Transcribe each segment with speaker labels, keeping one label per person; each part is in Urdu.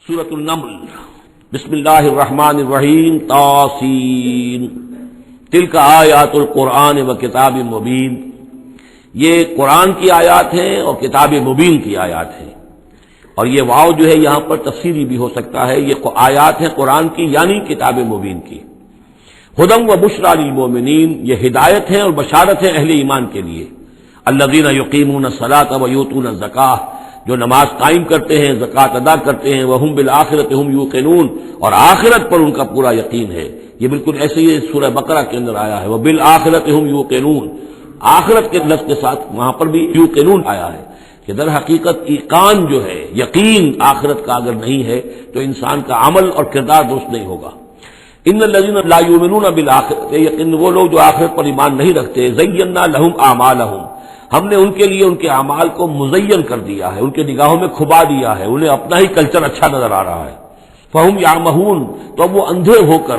Speaker 1: سورۃ النمل بسم اللہ الرحمن الرحیم طاسین تلک آیات القرآن و کتاب مبین، یہ قرآن کی آیات ہیں اور کتاب مبین کی آیات ہیں۔ اور یہ واو جو ہے یہاں پر تفسیری بھی ہو سکتا ہے، یہ آیات ہیں قرآن کی یعنی کتاب مبین کی۔ ہدی و بشریٰ للمؤمنین، یہ ہدایت ہے اور بشارت ہے اہل ایمان کے لیے۔ الذین یقیمون الصلاۃ و یؤتون الزکاۃ، جو نماز قائم کرتے ہیں، زکوٰۃ ادا کرتے ہیں، وہم بالآخرۃ ہم یوقنون، اور آخرت پر ان کا پورا یقین ہے۔ یہ بالکل ایسے ہی سورہ بقرہ کے اندر آیا ہے، وبالآخرۃ ہم یوقنون، آخرت کے لفظ کے ساتھ وہاں پر بھی یوقنون آیا ہے کہ در حقیقت ایقان جو ہے، یقین آخرت کا اگر نہیں ہے تو انسان کا عمل اور کردار درست نہیں ہوگا۔ ان الذین لا یؤمنون بالآخرۃ، یقین وہ لوگ جو آخرت پر ایمان نہیں رکھتے، زینا لہم اعمالہم، ہم نے ان کے لیے ان کے اعمال کو مزین کر دیا ہے، ان کے نگاہوں میں کھبا دیا ہے، انہیں اپنا ہی کلچر اچھا نظر آ رہا ہے۔ فہم یعمہون، تو اب وہ اندھے ہو کر،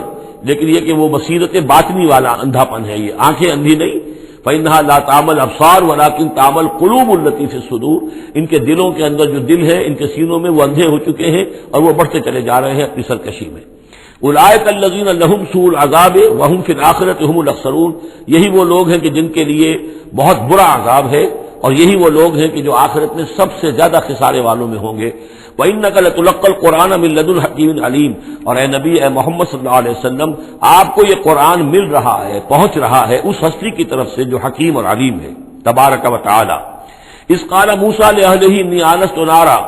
Speaker 1: لیکن یہ کہ وہ بصیرت باطنی والا اندھا پن ہے، یہ آنکھیں اندھی نہیں۔ فإنہا لا تعمى الابصار ولكن تعمى القلوب التي في الصدور، ان کے دلوں کے اندر جو دل ہے، ان کے سینوں میں وہ اندھے ہو چکے ہیں اور وہ بڑھتے چلے جا رہے ہیں اپنی سرکشی میں۔ اولئک الذین لہم سوء العذاب وہم فی الآخرۃ ہم الاخسرون، یہی وہ لوگ ہیں کہ جن کے لیے بہت برا عذاب ہے، اور یہی وہ لوگ ہیں کہ جو آخرت میں سب سے زیادہ خسارے والوں میں ہوں گے۔ وَإِنَّكَ لَتُلَقَّى الْقُرْآنَ مِن لَّدُنْ حَكِيمٍ عَلِيمٍ، اور اے نبی، اے محمد صلی اللہ علیہ وسلم، آپ کو یہ قرآن مل رہا ہے، پہنچ رہا ہے اس ہستی کی طرف سے جو حکیم اور علیم ہے، تبارک و تعالی۔ اذ قال موسیٰ لأہلہ انی آنست نارا،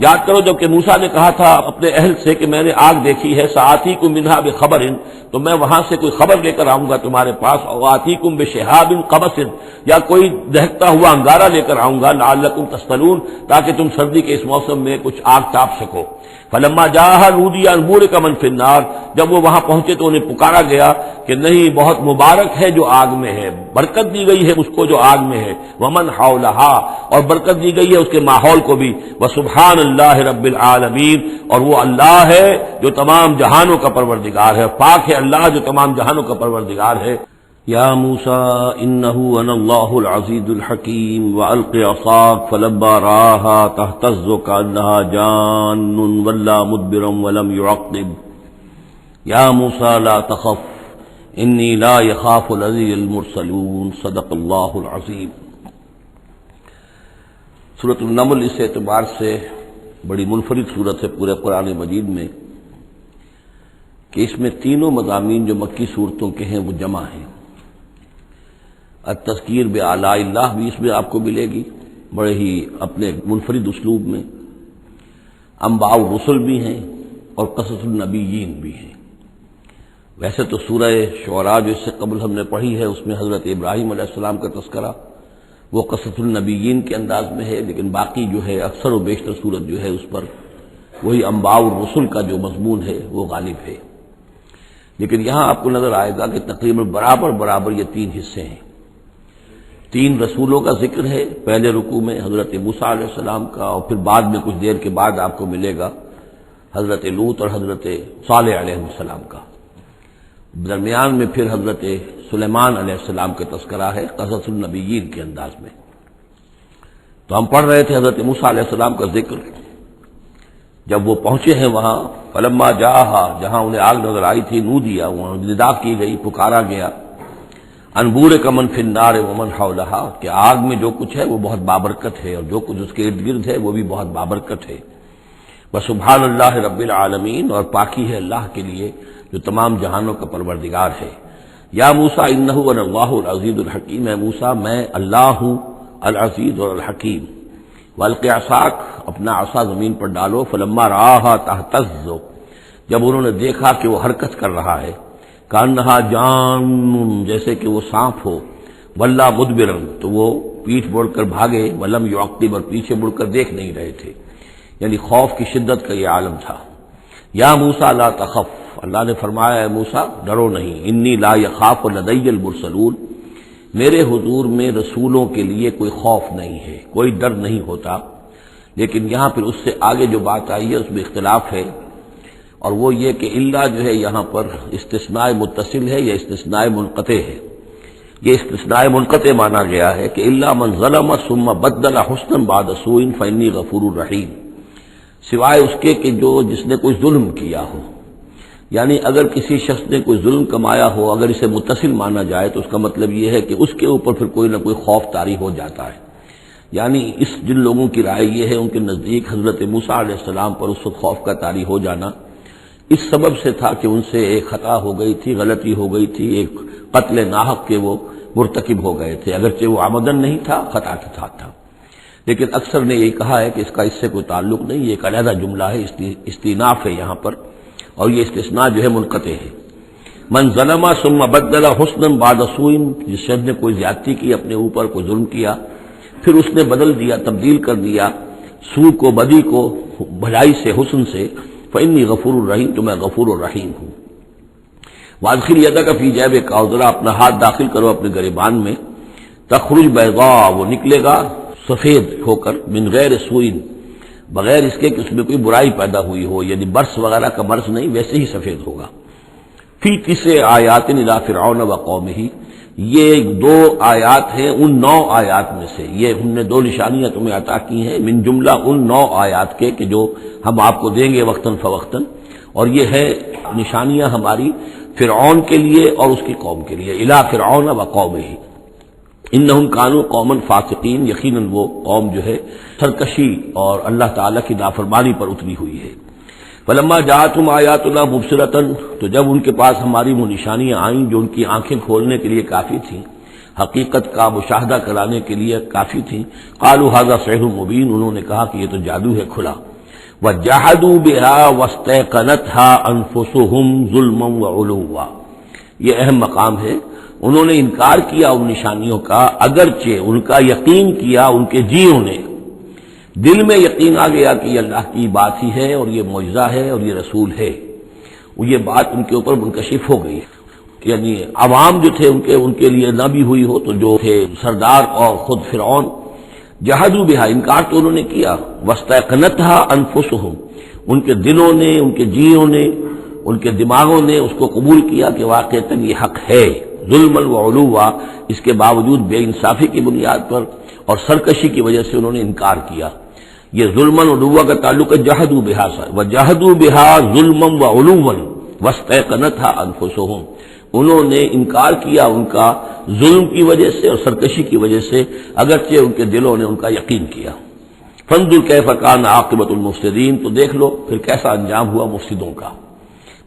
Speaker 1: یاد کرو جب کہ موسیٰ نے کہا تھا اپنے اہل سے کہ میں نے آگ دیکھی ہے، سآتیکم منہا بخبر، تو میں وہاں سے کوئی خبر لے کر آؤں گا تمہارے پاس، اور آتیکم بشہاب قبس، یا کوئی دہکتا ہوا انگارہ لے کر آؤں گا، لعلکم تصطلون، تاکہ تم سردی کے اس موسم میں کچھ آگ تاپ سکو۔ فلما جاءها نودی ان بورک من فی النار، جب وہ وہاں پہنچے تو انہیں پکارا گیا کہ نہیں، بہت مبارک ہے جو آگ میں ہے، برکت دی گئی ہے اس کو جو آگ میں ہے، ومن حولہا، اور برکت دی گئی ہے اس کے ماحول کو بھی، وسبحان اللہ رب العالمین، اور وہ اللہ ہے جو تمام جہانوں کا پروردگار ہے، پاک ہے اللہ جو تمام جہانوں کا پروردگار ہے۔ یا موسیٰ انہ انا اللہ العزیز الحکیم والق عصاک فلما رآها تہتز کأنہا جان ولا مدبرا ولم يعقب یا موسیٰ لا تخف انی لا یخاف لدی المرسلون، صدق اللہ العظیم۔ سورۃ النمل اس اعتبار سے بڑی منفرد صورت ہے پورے قرآن مجید میں کہ اس میں تینوں مضامین جو مکی صورتوں کے ہیں وہ جمع ہیں۔ التذکیر بآلاء اللہ بھی اس میں آپ کو ملے گی بڑے ہی اپنے منفرد اسلوب میں، انباء الرسل بھی ہیں اور قصص النبیین بھی ہیں۔ ویسے تو سورہ شعراء جو اس سے قبل ہم نے پڑھی ہے اس میں حضرت ابراہیم علیہ السلام کا تذکرہ وہ قصص النبیین کے انداز میں ہے، لیکن باقی جو ہے اکثر و بیشتر صورت جو ہے اس پر وہی انباء الرسل کا جو مضمون ہے وہ غالب ہے۔ لیکن یہاں آپ کو نظر آئے گا کہ تقریباً برابر یہ تین حصے ہیں، تین رسولوں کا ذکر ہے۔ پہلے رکوع میں حضرت موسیٰ علیہ السلام کا، اور پھر بعد میں کچھ دیر کے بعد آپ کو ملے گا حضرت لوط اور حضرت صالح علیہ السلام کا۔ درمیان میں پھر حضرت سلیمان علیہ السلام کا تذکرہ ہے قصص النبیین کے انداز میں۔ تو ہم پڑھ رہے تھے حضرت موسیٰ علیہ السلام کا ذکر، جب وہ پہنچے ہیں وہاں، فلما جاءها، جہاں انہیں آگ نظر آئی تھی، نودیا، وہاں ندا کی گئی، پکارا گیا، ان بورک من فی النار ومن حولہا، کہ آگ میں جو کچھ ہے وہ بہت بابرکت ہے اور جو کچھ اس کے ارد گرد ہے وہ بھی بہت بابرکت ہے۔ وسبحان اللہ رب العالمین، اور پاکی ہے اللہ کے لیے جو تمام جہانوں کا پروردگار ہے۔ یا موسیٰ انہ انا اللہ العزیز الحکیم، اے موسیٰ میں اللہ ہوں العزیز اور الحکیم۔ والق عصاک، اپنا عصا زمین پر ڈالو، فلما رآها تہتز، جب انہوں نے دیکھا کہ وہ حرکت کر رہا ہے، کأنہا جان، جیسے کہ وہ سانپ ہو، ولا مدبرا، تو وہ پیٹھ موڑ کر بھاگے، ولم یعقب، اور پیچھے مڑ کر دیکھ نہیں رہے تھے، یعنی خوف کی شدت کا یہ عالم تھا۔ یا موسیٰ لا تخف، اللہ نے فرمایا اے موسیٰ ڈرو نہیں، انی لا یخاف لدی المرسلون، میرے حضور میں رسولوں کے لیے کوئی خوف نہیں ہے، کوئی ڈر نہیں ہوتا۔ لیکن یہاں پھر اس سے آگے جو بات آئی ہے اس میں اختلاف ہے، اور وہ یہ کہ اللہ جو ہے یہاں پر استثناء متصل ہے یا استثناء منقطع ہے۔ یہ استثناء منقطع مانا گیا ہے کہ الا من ظلم ثم بدل حسنا بعد سوء فانی غفور رحیم، سوائے اس کے کہ جس نے کوئی ظلم کیا ہو. یعنی اگر کسی شخص نے کوئی ظلم کمایا ہو، اگر اسے متصل مانا جائے تو اس کا مطلب یہ ہے کہ اس کے اوپر پھر کوئی نہ کوئی خوف طاری ہو جاتا ہے. یعنی جن لوگوں کی رائے یہ ہے، ان کے نزدیک حضرت موسیٰ علیہ السلام پر اس وقت خوف کا طاری ہو جانا اس سبب سے تھا کہ ان سے ایک خطا ہو گئی تھی، غلطی ہو گئی تھی، ایک قتل ناحق کے وہ مرتکب ہو گئے تھے، اگرچہ وہ عمدن نہیں تھا، خطا کے ساتھ تھا. لیکن اکثر نے یہ کہا ہے کہ اس کا اس سے کوئی تعلق نہیں، یہ ایک علیحدہ جملہ ہے، استئناف ہے یہاں پر، اور یہ استثناء جو ہے منقطع ہے. من ظلم ثم بدل حسنا بعد سوء، جس شخص نے کوئی زیادتی کی، اپنے اوپر کوئی ظلم کیا، پھر اس نے بدل دیا، تبدیل کر دیا سوء کو، بدی کو، بھلائی سے، حسن سے، فإنی غفور الرحیم، تو میں غفور الرحیم ہوں. وادخل یدک فی جیبک، اور ذرا اپنا ہاتھ داخل کرو اپنے گریبان میں، تخرج بیضاء، وہ نکلے گا سفید ہو کر، من غیر سوء، بغیر اس کے کہ اس میں کوئی برائی پیدا ہوئی ہو، یعنی برس وغیرہ کا مرض نہیں، ویسے ہی سفید ہوگا. فی 9 آیات الی فرعون وقومہ، یہ 2 آیات ہیں ان 9 آیات میں سے. یہ ہم نے 2 نشانیاں تمہیں عطا کی ہیں من جملہ ان 9 آیات کے کہ جو ہم آپ کو دیں گے وقتاً فوقتاً، اور یہ ہے نشانیاں ہماری فرعون کے لیے اور اس کی قوم کے لیے. الی فرعون وقومہ انہم کانوا قوما فاسقین، یقیناً وہ قوم جو ہے سرکشی اور اللہ تعالیٰ کی نافرمانی پر اتری ہوئی ہے. فلما جاءتهم آیاتنا مبصرۃ، تو جب ان کے پاس ہماری وہ نشانیاں آئیں جو ان کی آنکھیں کھولنے کے لیے کافی تھیں، حقیقت کا مشاہدہ کرانے کے لیے کافی تھیں، قالوا ھذا سحر مبین، انہوں نے کہا کہ یہ تو جادو ہے کھلا. وجحدوا بها واستيقنتها انفسهم ظلما وعلوا، یہ اہم مقام ہے. انہوں نے انکار کیا ان نشانیوں کا، اگرچہ ان کا یقین کیا ان کے جیوں نے، دل میں یقین آ گیا کہ یہ اللہ کی بات ہی ہے اور یہ معجزہ ہے اور یہ رسول ہے. یہ بات ان کے اوپر منکشف ہو گئی. یعنی عوام جو تھے ان کے لیے نہ بھی ہوئی ہو تو جو تھے سردار اور خود فرعون، جحدوا بہا، انکار تو انہوں نے کیا، واستيقنتها انفسهم، ان کے دلوں نے، ان کے جیوں نے، ان کے دماغوں نے اس کو قبول کیا کہ واقعتاً یہ حق ہے. ظلما وعلوا، اس کے باوجود بے انصافی کی بنیاد پر اور سرکشی کی وجہ سے انہوں نے انکار کیا. یہ ظلما وعلوا کا تعلق ہے جحدوا بہا سے، وجحدوا بہا ظلما وعلوا واستيقنتها انفسهم، انہوں نے انکار کیا ان کا ظلم کی وجہ سے اور سرکشی کی وجہ سے، اگرچہ ان کے دلوں نے ان کا یقین کیا. فانظر کیف کان عاقبۃ المفسدین، تو دیکھ لو پھر کیسا انجام ہوا مفسدوں کا.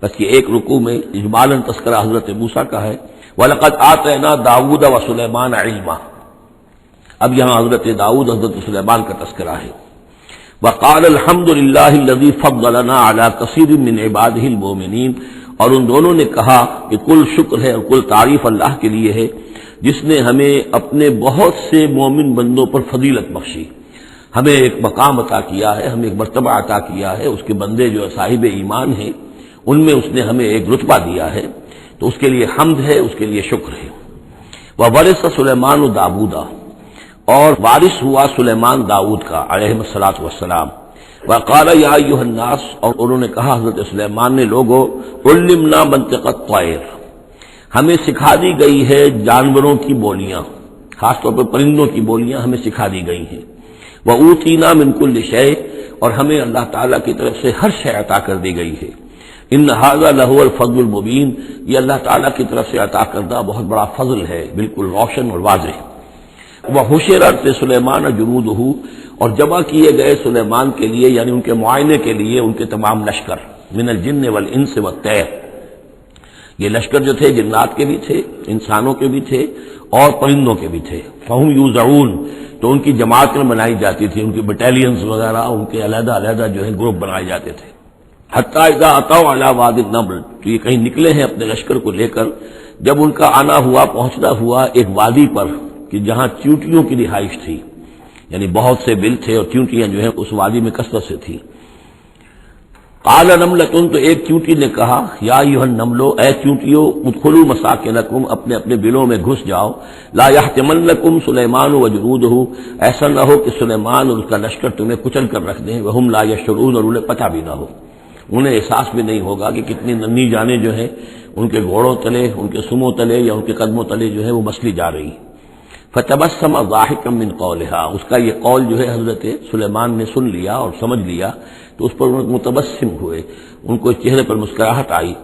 Speaker 1: بس یہ ایک رکوع میں اجمالاً تذکرہ حضرت موسیٰ کا ہے. وَلَقَدْ آتَيْنَا دَاوُودَ وَسُلَيْمَانَ عِلْمًا، اب یہاں حضرت داؤد، حضرت سلیمان کا تذکرہ ہے. وَقَالَ الْحَمْدُ لِلَّهِ الَّذِي فَضَّلَنَا عَلَى كَثِيرٍ مِّنْ عِبَادِهِ الْمُؤْمِنِينَ، اور ان دونوں نے کہا کہ کل شکر ہے اور کل تعریف اللہ کے لیے ہے جس نے ہمیں اپنے بہت سے مومن بندوں پر فضیلت بخشی، ہمیں ایک مقام عطا کیا ہے، ہمیں ایک مرتبہ عطا کیا ہے. اس کے بندے جو صاحب ایمان ہیں ان میں اس نے ہمیں ایک رتبہ دیا ہے، تو اس کے لیے حمد ہے، اس کے لیے شکر ہے. وَوَرِثَ سُلَيْمَانُ دَاوُودَ، اور وارث ہوا سلیمان داؤد کا علیہ الصلوۃ والسلام. وقال یا ایھا الناس، اور انہوں نے کہا حضرت سلیمان نے، لوگو علمنا منطق الطیر، ہمیں سکھا دی گئی ہے جانوروں کی بولیاں، خاص طور پر پرندوں کی بولیاں ہمیں سکھا دی گئی ہیں. وَأُوتِینَا مِن كُلِّ شَیْءٍ، اور ہمیں اللہ تعالیٰ کی طرف سے ہر شے عطا کر دی گئی ہے. ان ھذا لہو الفضل المبین، یہ اللہ تعالیٰ کی طرف سے عطا کردہ بہت بڑا فضل ہے، بالکل روشن اور واضح. وحشرت سلیمان جنودہ، اور جمع کیے گئے سلیمان کے لیے، یعنی ان کے معائنے کے لیے، ان کے تمام لشکر، من الجن والانس والطیر، یہ لشکر جو تھے جنات کے بھی تھے، انسانوں کے بھی تھے اور پرندوں کے بھی تھے. فہم یوزعون، تو ان کی جماعتیں بنائی جاتی تھی، ان کی بٹالینز وغیرہ، ان کے علیحدہ علیحدہ جو ہے گروپ بنائے جاتے تھے. حتیٰ اذا اتوا علی واد النمل، تو یہ کہیں نکلے ہیں اپنے لشکر کو لے کر، جب ان کا آنا ہوا، پہنچنا ہوا ایک وادی پر کہ جہاں چیونٹیوں کی رہائش تھی، یعنی بہت سے بل تھے اور چیونٹیاں جو ہیں اس وادی میں کثرت سے تھیں. قال نملۃ، تو ایک چیونٹی نے کہا، یا ایھا النمل، اے چیونٹیوں، ادخلوا مساکنکم، اپنے اپنے بلوں میں گھس جاؤ. لا یحطمنکم سلیمان وجنودہ، ایسا نہ ہو کہ سلیمان اور اس کا لشکر تمہیں کچل کر رکھ دیں. وہم لا یشعرون، اور انہیں پتہ بھی نہ ہو، انہیں احساس بھی نہیں ہوگا کہ کتنی ننھی جانیں جو ہیں ان کے گھوڑوں تلے، ان کے سموں تلے یا ان کے قدموں تلے جو ہے وہ مسلی جا رہی. فتبسم ضاحکا من قولها، اس کا یہ قول جو ہے حضرت سلیمان نے سن لیا اور سمجھ لیا تو اس پر متبسم ہوئے، ان کو چہرے پر مسکراہٹ آئی۔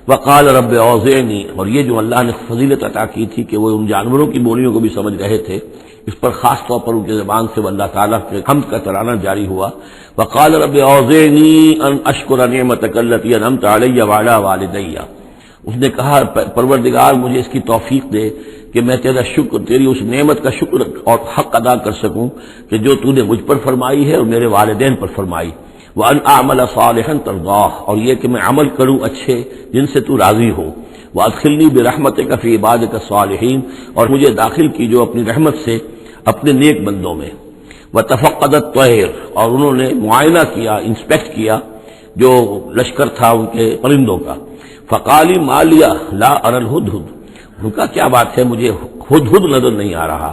Speaker 1: وقال رب اوزعنی، اور یہ جو اللہ نے فضیلت عطا کی تھی کہ وہ ان جانوروں کی بولیوں کو بھی سمجھ رہے تھے، اس پر خاص طور پر ان کی زبان سے وہ اللہ تعالیٰ کے حمد کا ترانہ جاری ہوا۔ وقال رب اوزعنی ان اشکر نعمتک التی انعمت علی وعلی والدی، اس نے کہا پروردگار مجھے اس کی توفیق دے کہ میں تیرا شکر، تیری اس نعمت کا شکر اور حق ادا کر سکوں کہ جو تو نے مجھ پر فرمائی ہے اور میرے والدین پر فرمائی۔ وَأَنْ أَعْمَلَ صَالِحًا تَرْضَاهُ، اور یہ کہ میں عمل کروں اچھے جن سے تو راضی ہو۔ وَأَدْخِلْنِي بِرَحْمَتِكَ فِي عِبَادِكَ الصَّالِحِينَ، اور مجھے داخل کیجو اپنی رحمت سے اپنے نیک بندوں میں۔ وَتَفَقَّدَ الطَّيْرَ، اور انہوں نے معائنہ کیا، انسپیکٹ کیا جو لشکر تھا ان کے پرندوں کا۔ فَقَالِ مَا لِيَ لَا أَرَى الْهُدْهُدَ، ان کا کیا بات ہے مجھے ہدہد نظر نہیں آ رہا۔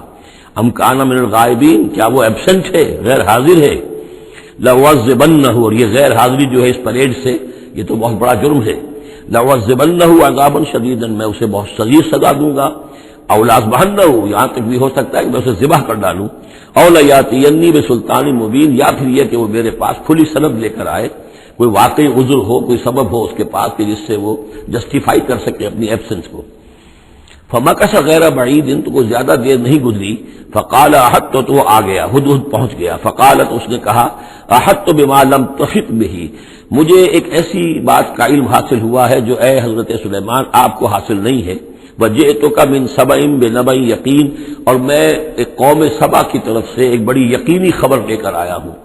Speaker 1: ام کان من الغائبین، کیا وہ ایبسنٹ ہے، غیر حاضر ہے۔ لَأُعَذِّبَنَّهُ، اور یہ غیر حاضری جو ہے اس پریڈ سے یہ تو بہت بڑا جرم ہے۔ لَأُعَذِّبَنَّهُ عَذَابًا شَدِيدًا، میں اسے بہت شدید سزا دوں گا۔ او لَأَذْبَحَنَّهُ، یہاں تک بھی ہو سکتا ہے کہ میں اسے ذبح کر ڈالوں۔ او لَيَأْتِيَنِّي بِسُلْطَانٍ مُبِينٍ، یا پھر یہ کہ وہ میرے پاس کھلی سند لے کر آئے، کوئی واقعی عذر ہو، کوئی سبب ہو اس کے پاس کہ جس سے وہ جسٹیفائی کر سکے اپنی ایبسنس کو۔ فمکث غیر بعید، تو کوئی زیادہ دیر نہیں گزری۔ فقال احط، تو وہ آ گیا، ہدہد پہنچ گیا۔ فقالت، اس نے کہا احط بما لم تحط به، مجھے ایک ایسی بات کا علم حاصل ہوا ہے جو اے حضرت سلیمان آپ کو حاصل نہیں ہے۔ وجئتک من سبأ بنبأ یقین، اور میں ایک قوم سبا کی طرف سے ایک بڑی یقینی خبر لے کر آیا ہوں،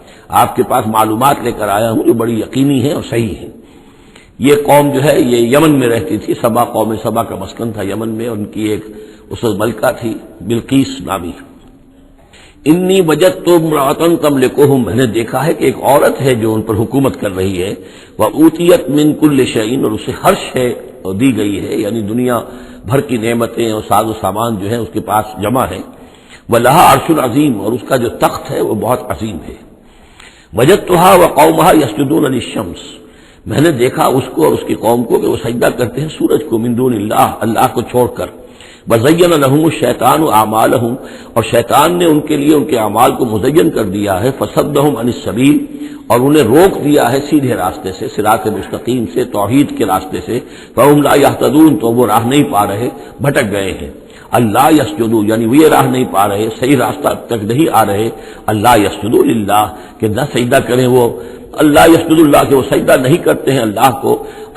Speaker 1: آپ کے پاس معلومات لے کر آیا ہوں جو بڑی یقینی ہیں اور صحیح ہیں۔ یہ قوم جو ہے یہ یمن میں رہتی تھی، سبا، قوم سبا کا مسکن تھا یمن میں، ان کی ایک اس وقت ملکہ تھی بلقیس نامی۔ انی وجدت امرأۃ تملکہم، میں نے دیکھا ہے کہ ایک عورت ہے جو ان پر حکومت کر رہی ہے۔ وأوتیت من کل شیء، اور اسے ہر شے دی گئی ہے، یعنی دنیا بھر کی نعمتیں اور ساز و سامان جو ہے اس کے پاس جمع ہے۔ ولہا عرش عظیم، اور اس کا جو تخت ہے وہ بہت عظیم ہے۔ وجدتها وقومها یسجدون للشمس، میں نے دیکھا اس کو اور اس کی قوم کو کہ وہ سجدہ کرتے ہیں سورج کو، من دون اللہ، اللہ کو چھوڑ کر۔ وزین لهم الشیطان اعمالهم، اور شیطان نے ان کے لیے ان کے اعمال کو مزین کر دیا ہے۔ فصدهم عن السبیل، اور انہیں روک دیا ہے سیدھے راستے سے، صراط مستقیم سے، توحید کے راستے سے۔ فهم لا يهتدون، تو وہ راہ نہیں پا رہے، بھٹک گئے ہیں۔ اللہ یسجدوا، یعنی وہ یہ راہ نہیں پا رہے، صحیح راستہ تک نہیں آ رہے۔ اللہ یسجدوا للہ، کہ نہ سجدہ کریں وہ اللہ، یسجد اللہ، کہ وہ سجدہ نہیں کرتے ہیں اللہ کو۔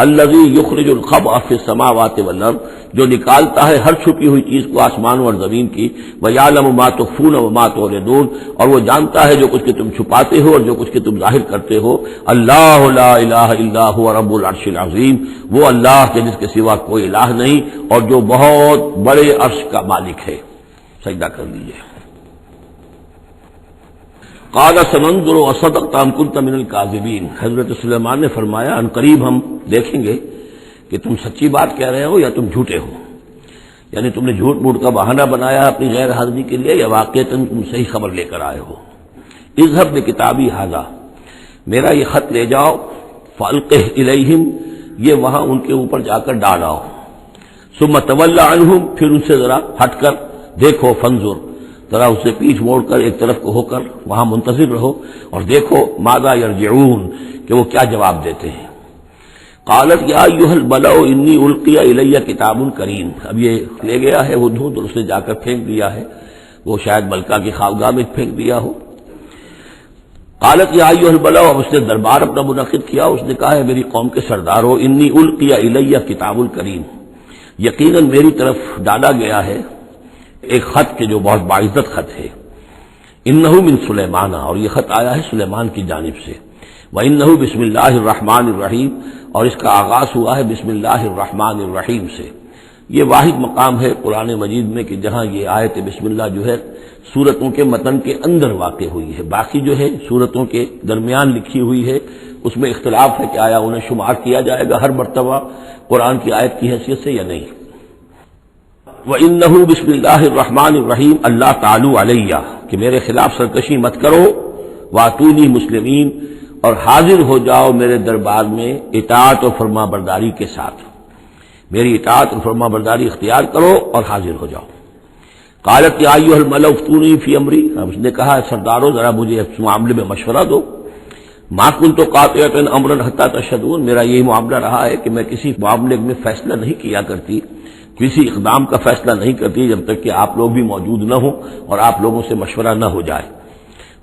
Speaker 1: الذی یخرج الخبء فی السماوات والارض، جو نکالتا ہے ہر چھپی ہوئی چیز کو آسمانوں اور زمین کی۔ ویعلم ما تخفون وما تعلنون، اور وہ جانتا ہے جو کچھ کہ تم چھپاتے ہو اور جو کچھ کہ تم ظاہر کرتے ہو۔ اللہ لا الہ الا هو رب العرش العظیم، وہ اللہ کے جس کے سوا کوئی الہ نہیں اور جو بہت بڑے عرش کا مالک ہے۔ سجدہ کر لیجیے۔ قال سننظر اصدقت ام كنت من الكاذبین، حضرت سلیمان نے فرمایا ان قریب ہم دیکھیں گے کہ تم سچی بات کہہ رہے ہو یا تم جھوٹے ہو، یعنی تم نے جھوٹ موٹ کا بہانہ بنایا اپنی غیر حاضری کے لیے یا واقعتاً تم صحیح خبر لے کر آئے ہو۔ اذهب بکتابی ھذا، میرا یہ خط لے جاؤ، فالقہ الیہم، یہ وہاں ان کے اوپر جا کر ڈالاؤ۔ ثم تولى عنہم، پھر ان سے ذرا ہٹ کر دیکھو، فانظر، ذرا اسے پیچھ موڑ کر ایک طرف کو ہو کر وہاں منتظر رہو اور دیکھو ماذا یرجعون، کہ وہ کیا جواب دیتے ہیں۔ قالت یا ایھا الملأ انی القی الی کتاب کریم، اب یہ لے گیا ہے ہدہد اور اس نے جا کر پھینک دیا ہے، وہ شاید ملکہ کی خوابگاہ میں پھینک دیا ہو۔ قالت یا ایھا الملأ، اب اس نے دربار اپنا منعقد کیا، اس نے کہا ہے میری قوم کے سردارو، انی القی الی کتاب کریم، یقیناً میری طرف ڈالا گیا ہے ایک خط کے جو بہت باعزت خط ہے۔ انہ من سلیمان، اور یہ خط آیا ہے سلیمان کی جانب سے۔ وانہ بسم اللہ الرحمن الرحیم، اور اس کا آغاز ہوا ہے بسم اللہ الرحمن الرحیم سے۔ یہ واحد مقام ہے قرآن مجید میں کہ جہاں یہ آیت بسم اللہ جو ہے سورتوں کے متن کے اندر واقع ہوئی ہے، باقی جو ہے سورتوں کے درمیان لکھی ہوئی ہے، اس میں اختلاف ہے کہ آیا انہیں شمار کیا جائے گا ہر مرتبہ قرآن کی آیت کی حیثیت سے یا نہیں۔ وَإِنَّهُ بسم اللہ الرحمن الرحیم اللہ تعالی علیہ، کہ میرے خلاف سرکشی مت کرو، وَأْتُونِي مسلمین، اور حاضر ہو جاؤ میرے دربار میں اطاعت و فرما برداری کے ساتھ، میری اطاعت اور فرما برداری اختیار کرو اور حاضر ہو جاؤ۔ قالت یا ایھا الملأ افتونی فی امری، اب اس نے کہا سردارو ذرا مجھے اس معاملے میں مشورہ دو۔ ما کنت قاطعۃ امرا حتی تشہدون، میرا یہی معاملہ رہا ہے کہ میں کسی معاملے میں فیصلہ نہیں کیا کرتی، کسی اقدام کا فیصلہ نہیں کرتی جب تک کہ آپ لوگ بھی موجود نہ ہوں اور آپ لوگوں سے مشورہ نہ ہو جائے۔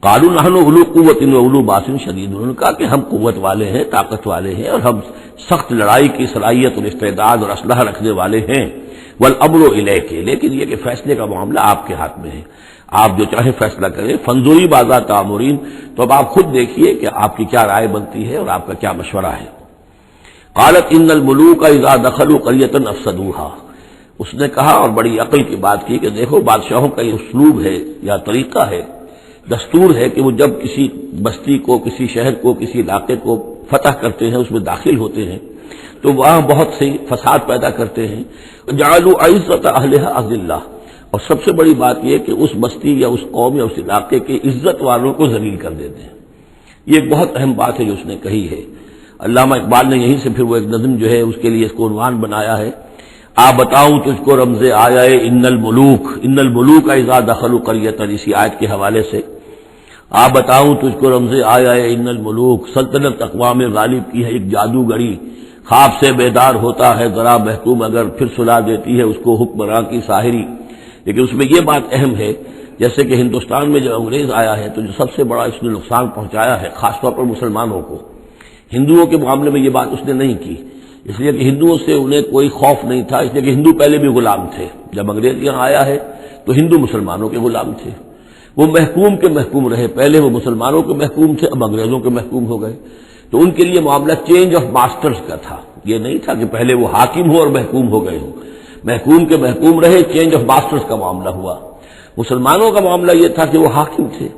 Speaker 1: قالوا نحن اولو قوۃ واولو باس شدید، انہوں نے کہا کہ ہم قوت والے ہیں، طاقت والے ہیں، اور ہم سخت لڑائی کی صلاحیت اور استعداد اور اسلحہ رکھنے والے ہیں۔ والامر الیک، لیکن یہ کہ فیصلے کا معاملہ آپ کے ہاتھ میں ہے، آپ جو چاہیں فیصلہ کریں۔ فانظری ماذا تأمرین، تو اب آپ خود دیکھیے کہ آپ کی کیا رائے بنتی ہے اور آپ کا کیا مشورہ ہے۔ قالت ان الملوک اذا دخلوا قریۃ افسدوها، اس نے کہا اور بڑی عقل کی بات کی کہ دیکھو بادشاہوں کا یہ اسلوب ہے یا طریقہ ہے، دستور ہے کہ وہ جب کسی بستی کو، کسی شہر کو، کسی علاقے کو فتح کرتے ہیں، اس میں داخل ہوتے ہیں تو وہاں بہت سے فساد پیدا کرتے ہیں۔ جعلوا عزت اہلھا اذلہ، اور سب سے بڑی بات یہ کہ اس بستی یا اس قوم یا اس علاقے کے عزت والوں کو ذلیل کر دیتے ہیں۔ یہ ایک بہت اہم بات ہے جو اس نے کہی ہے۔ علامہ اقبال نے یہیں سے پھر وہ ایک نظم جو ہے اس کے لیے اس کو عنوان بنایا ہے، آ بتاؤں تجھ کو رمز آیا ان الملوک اذا دخلوا قریۃ، اسی آیت کے حوالے سے آ بتاؤں تجھ کو رمز آیا ان الملوک، سلطنت اقوام غالب کی ہے ایک جادوگری، خواب سے بیدار ہوتا ہے ذرا محکوم اگر پھر سلا دیتی ہے اس کو حکمراں کی ساحری۔ لیکن اس میں یہ بات اہم ہے، جیسے کہ ہندوستان میں جب انگریز آیا ہے تو جو سب سے بڑا اس نے نقصان پہنچایا ہے خاص طور پر مسلمانوں کو، ہندوؤں کے معاملے میں یہ بات اس نے نہیں کی، اس لیے کہ ہندوؤں سے انہیں کوئی خوف نہیں تھا، اس لیے کہ ہندو پہلے بھی غلام تھے۔ جب انگریز یہاں آیا ہے تو ہندو مسلمانوں کے غلام تھے، وہ محکوم کے محکوم رہے، پہلے وہ مسلمانوں کے محکوم تھے، اب انگریزوں کے محکوم ہو گئے۔ تو ان کے لیے معاملہ چینج آف ماسٹرز کا تھا، یہ نہیں تھا کہ پہلے وہ حاکم ہو اور محکوم ہو گئے ہوں، محکوم کے محکوم رہے، چینج آف ماسٹرز کا معاملہ ہوا۔ مسلمانوں کا معاملہ یہ تھا کہ وہ حاکم تھے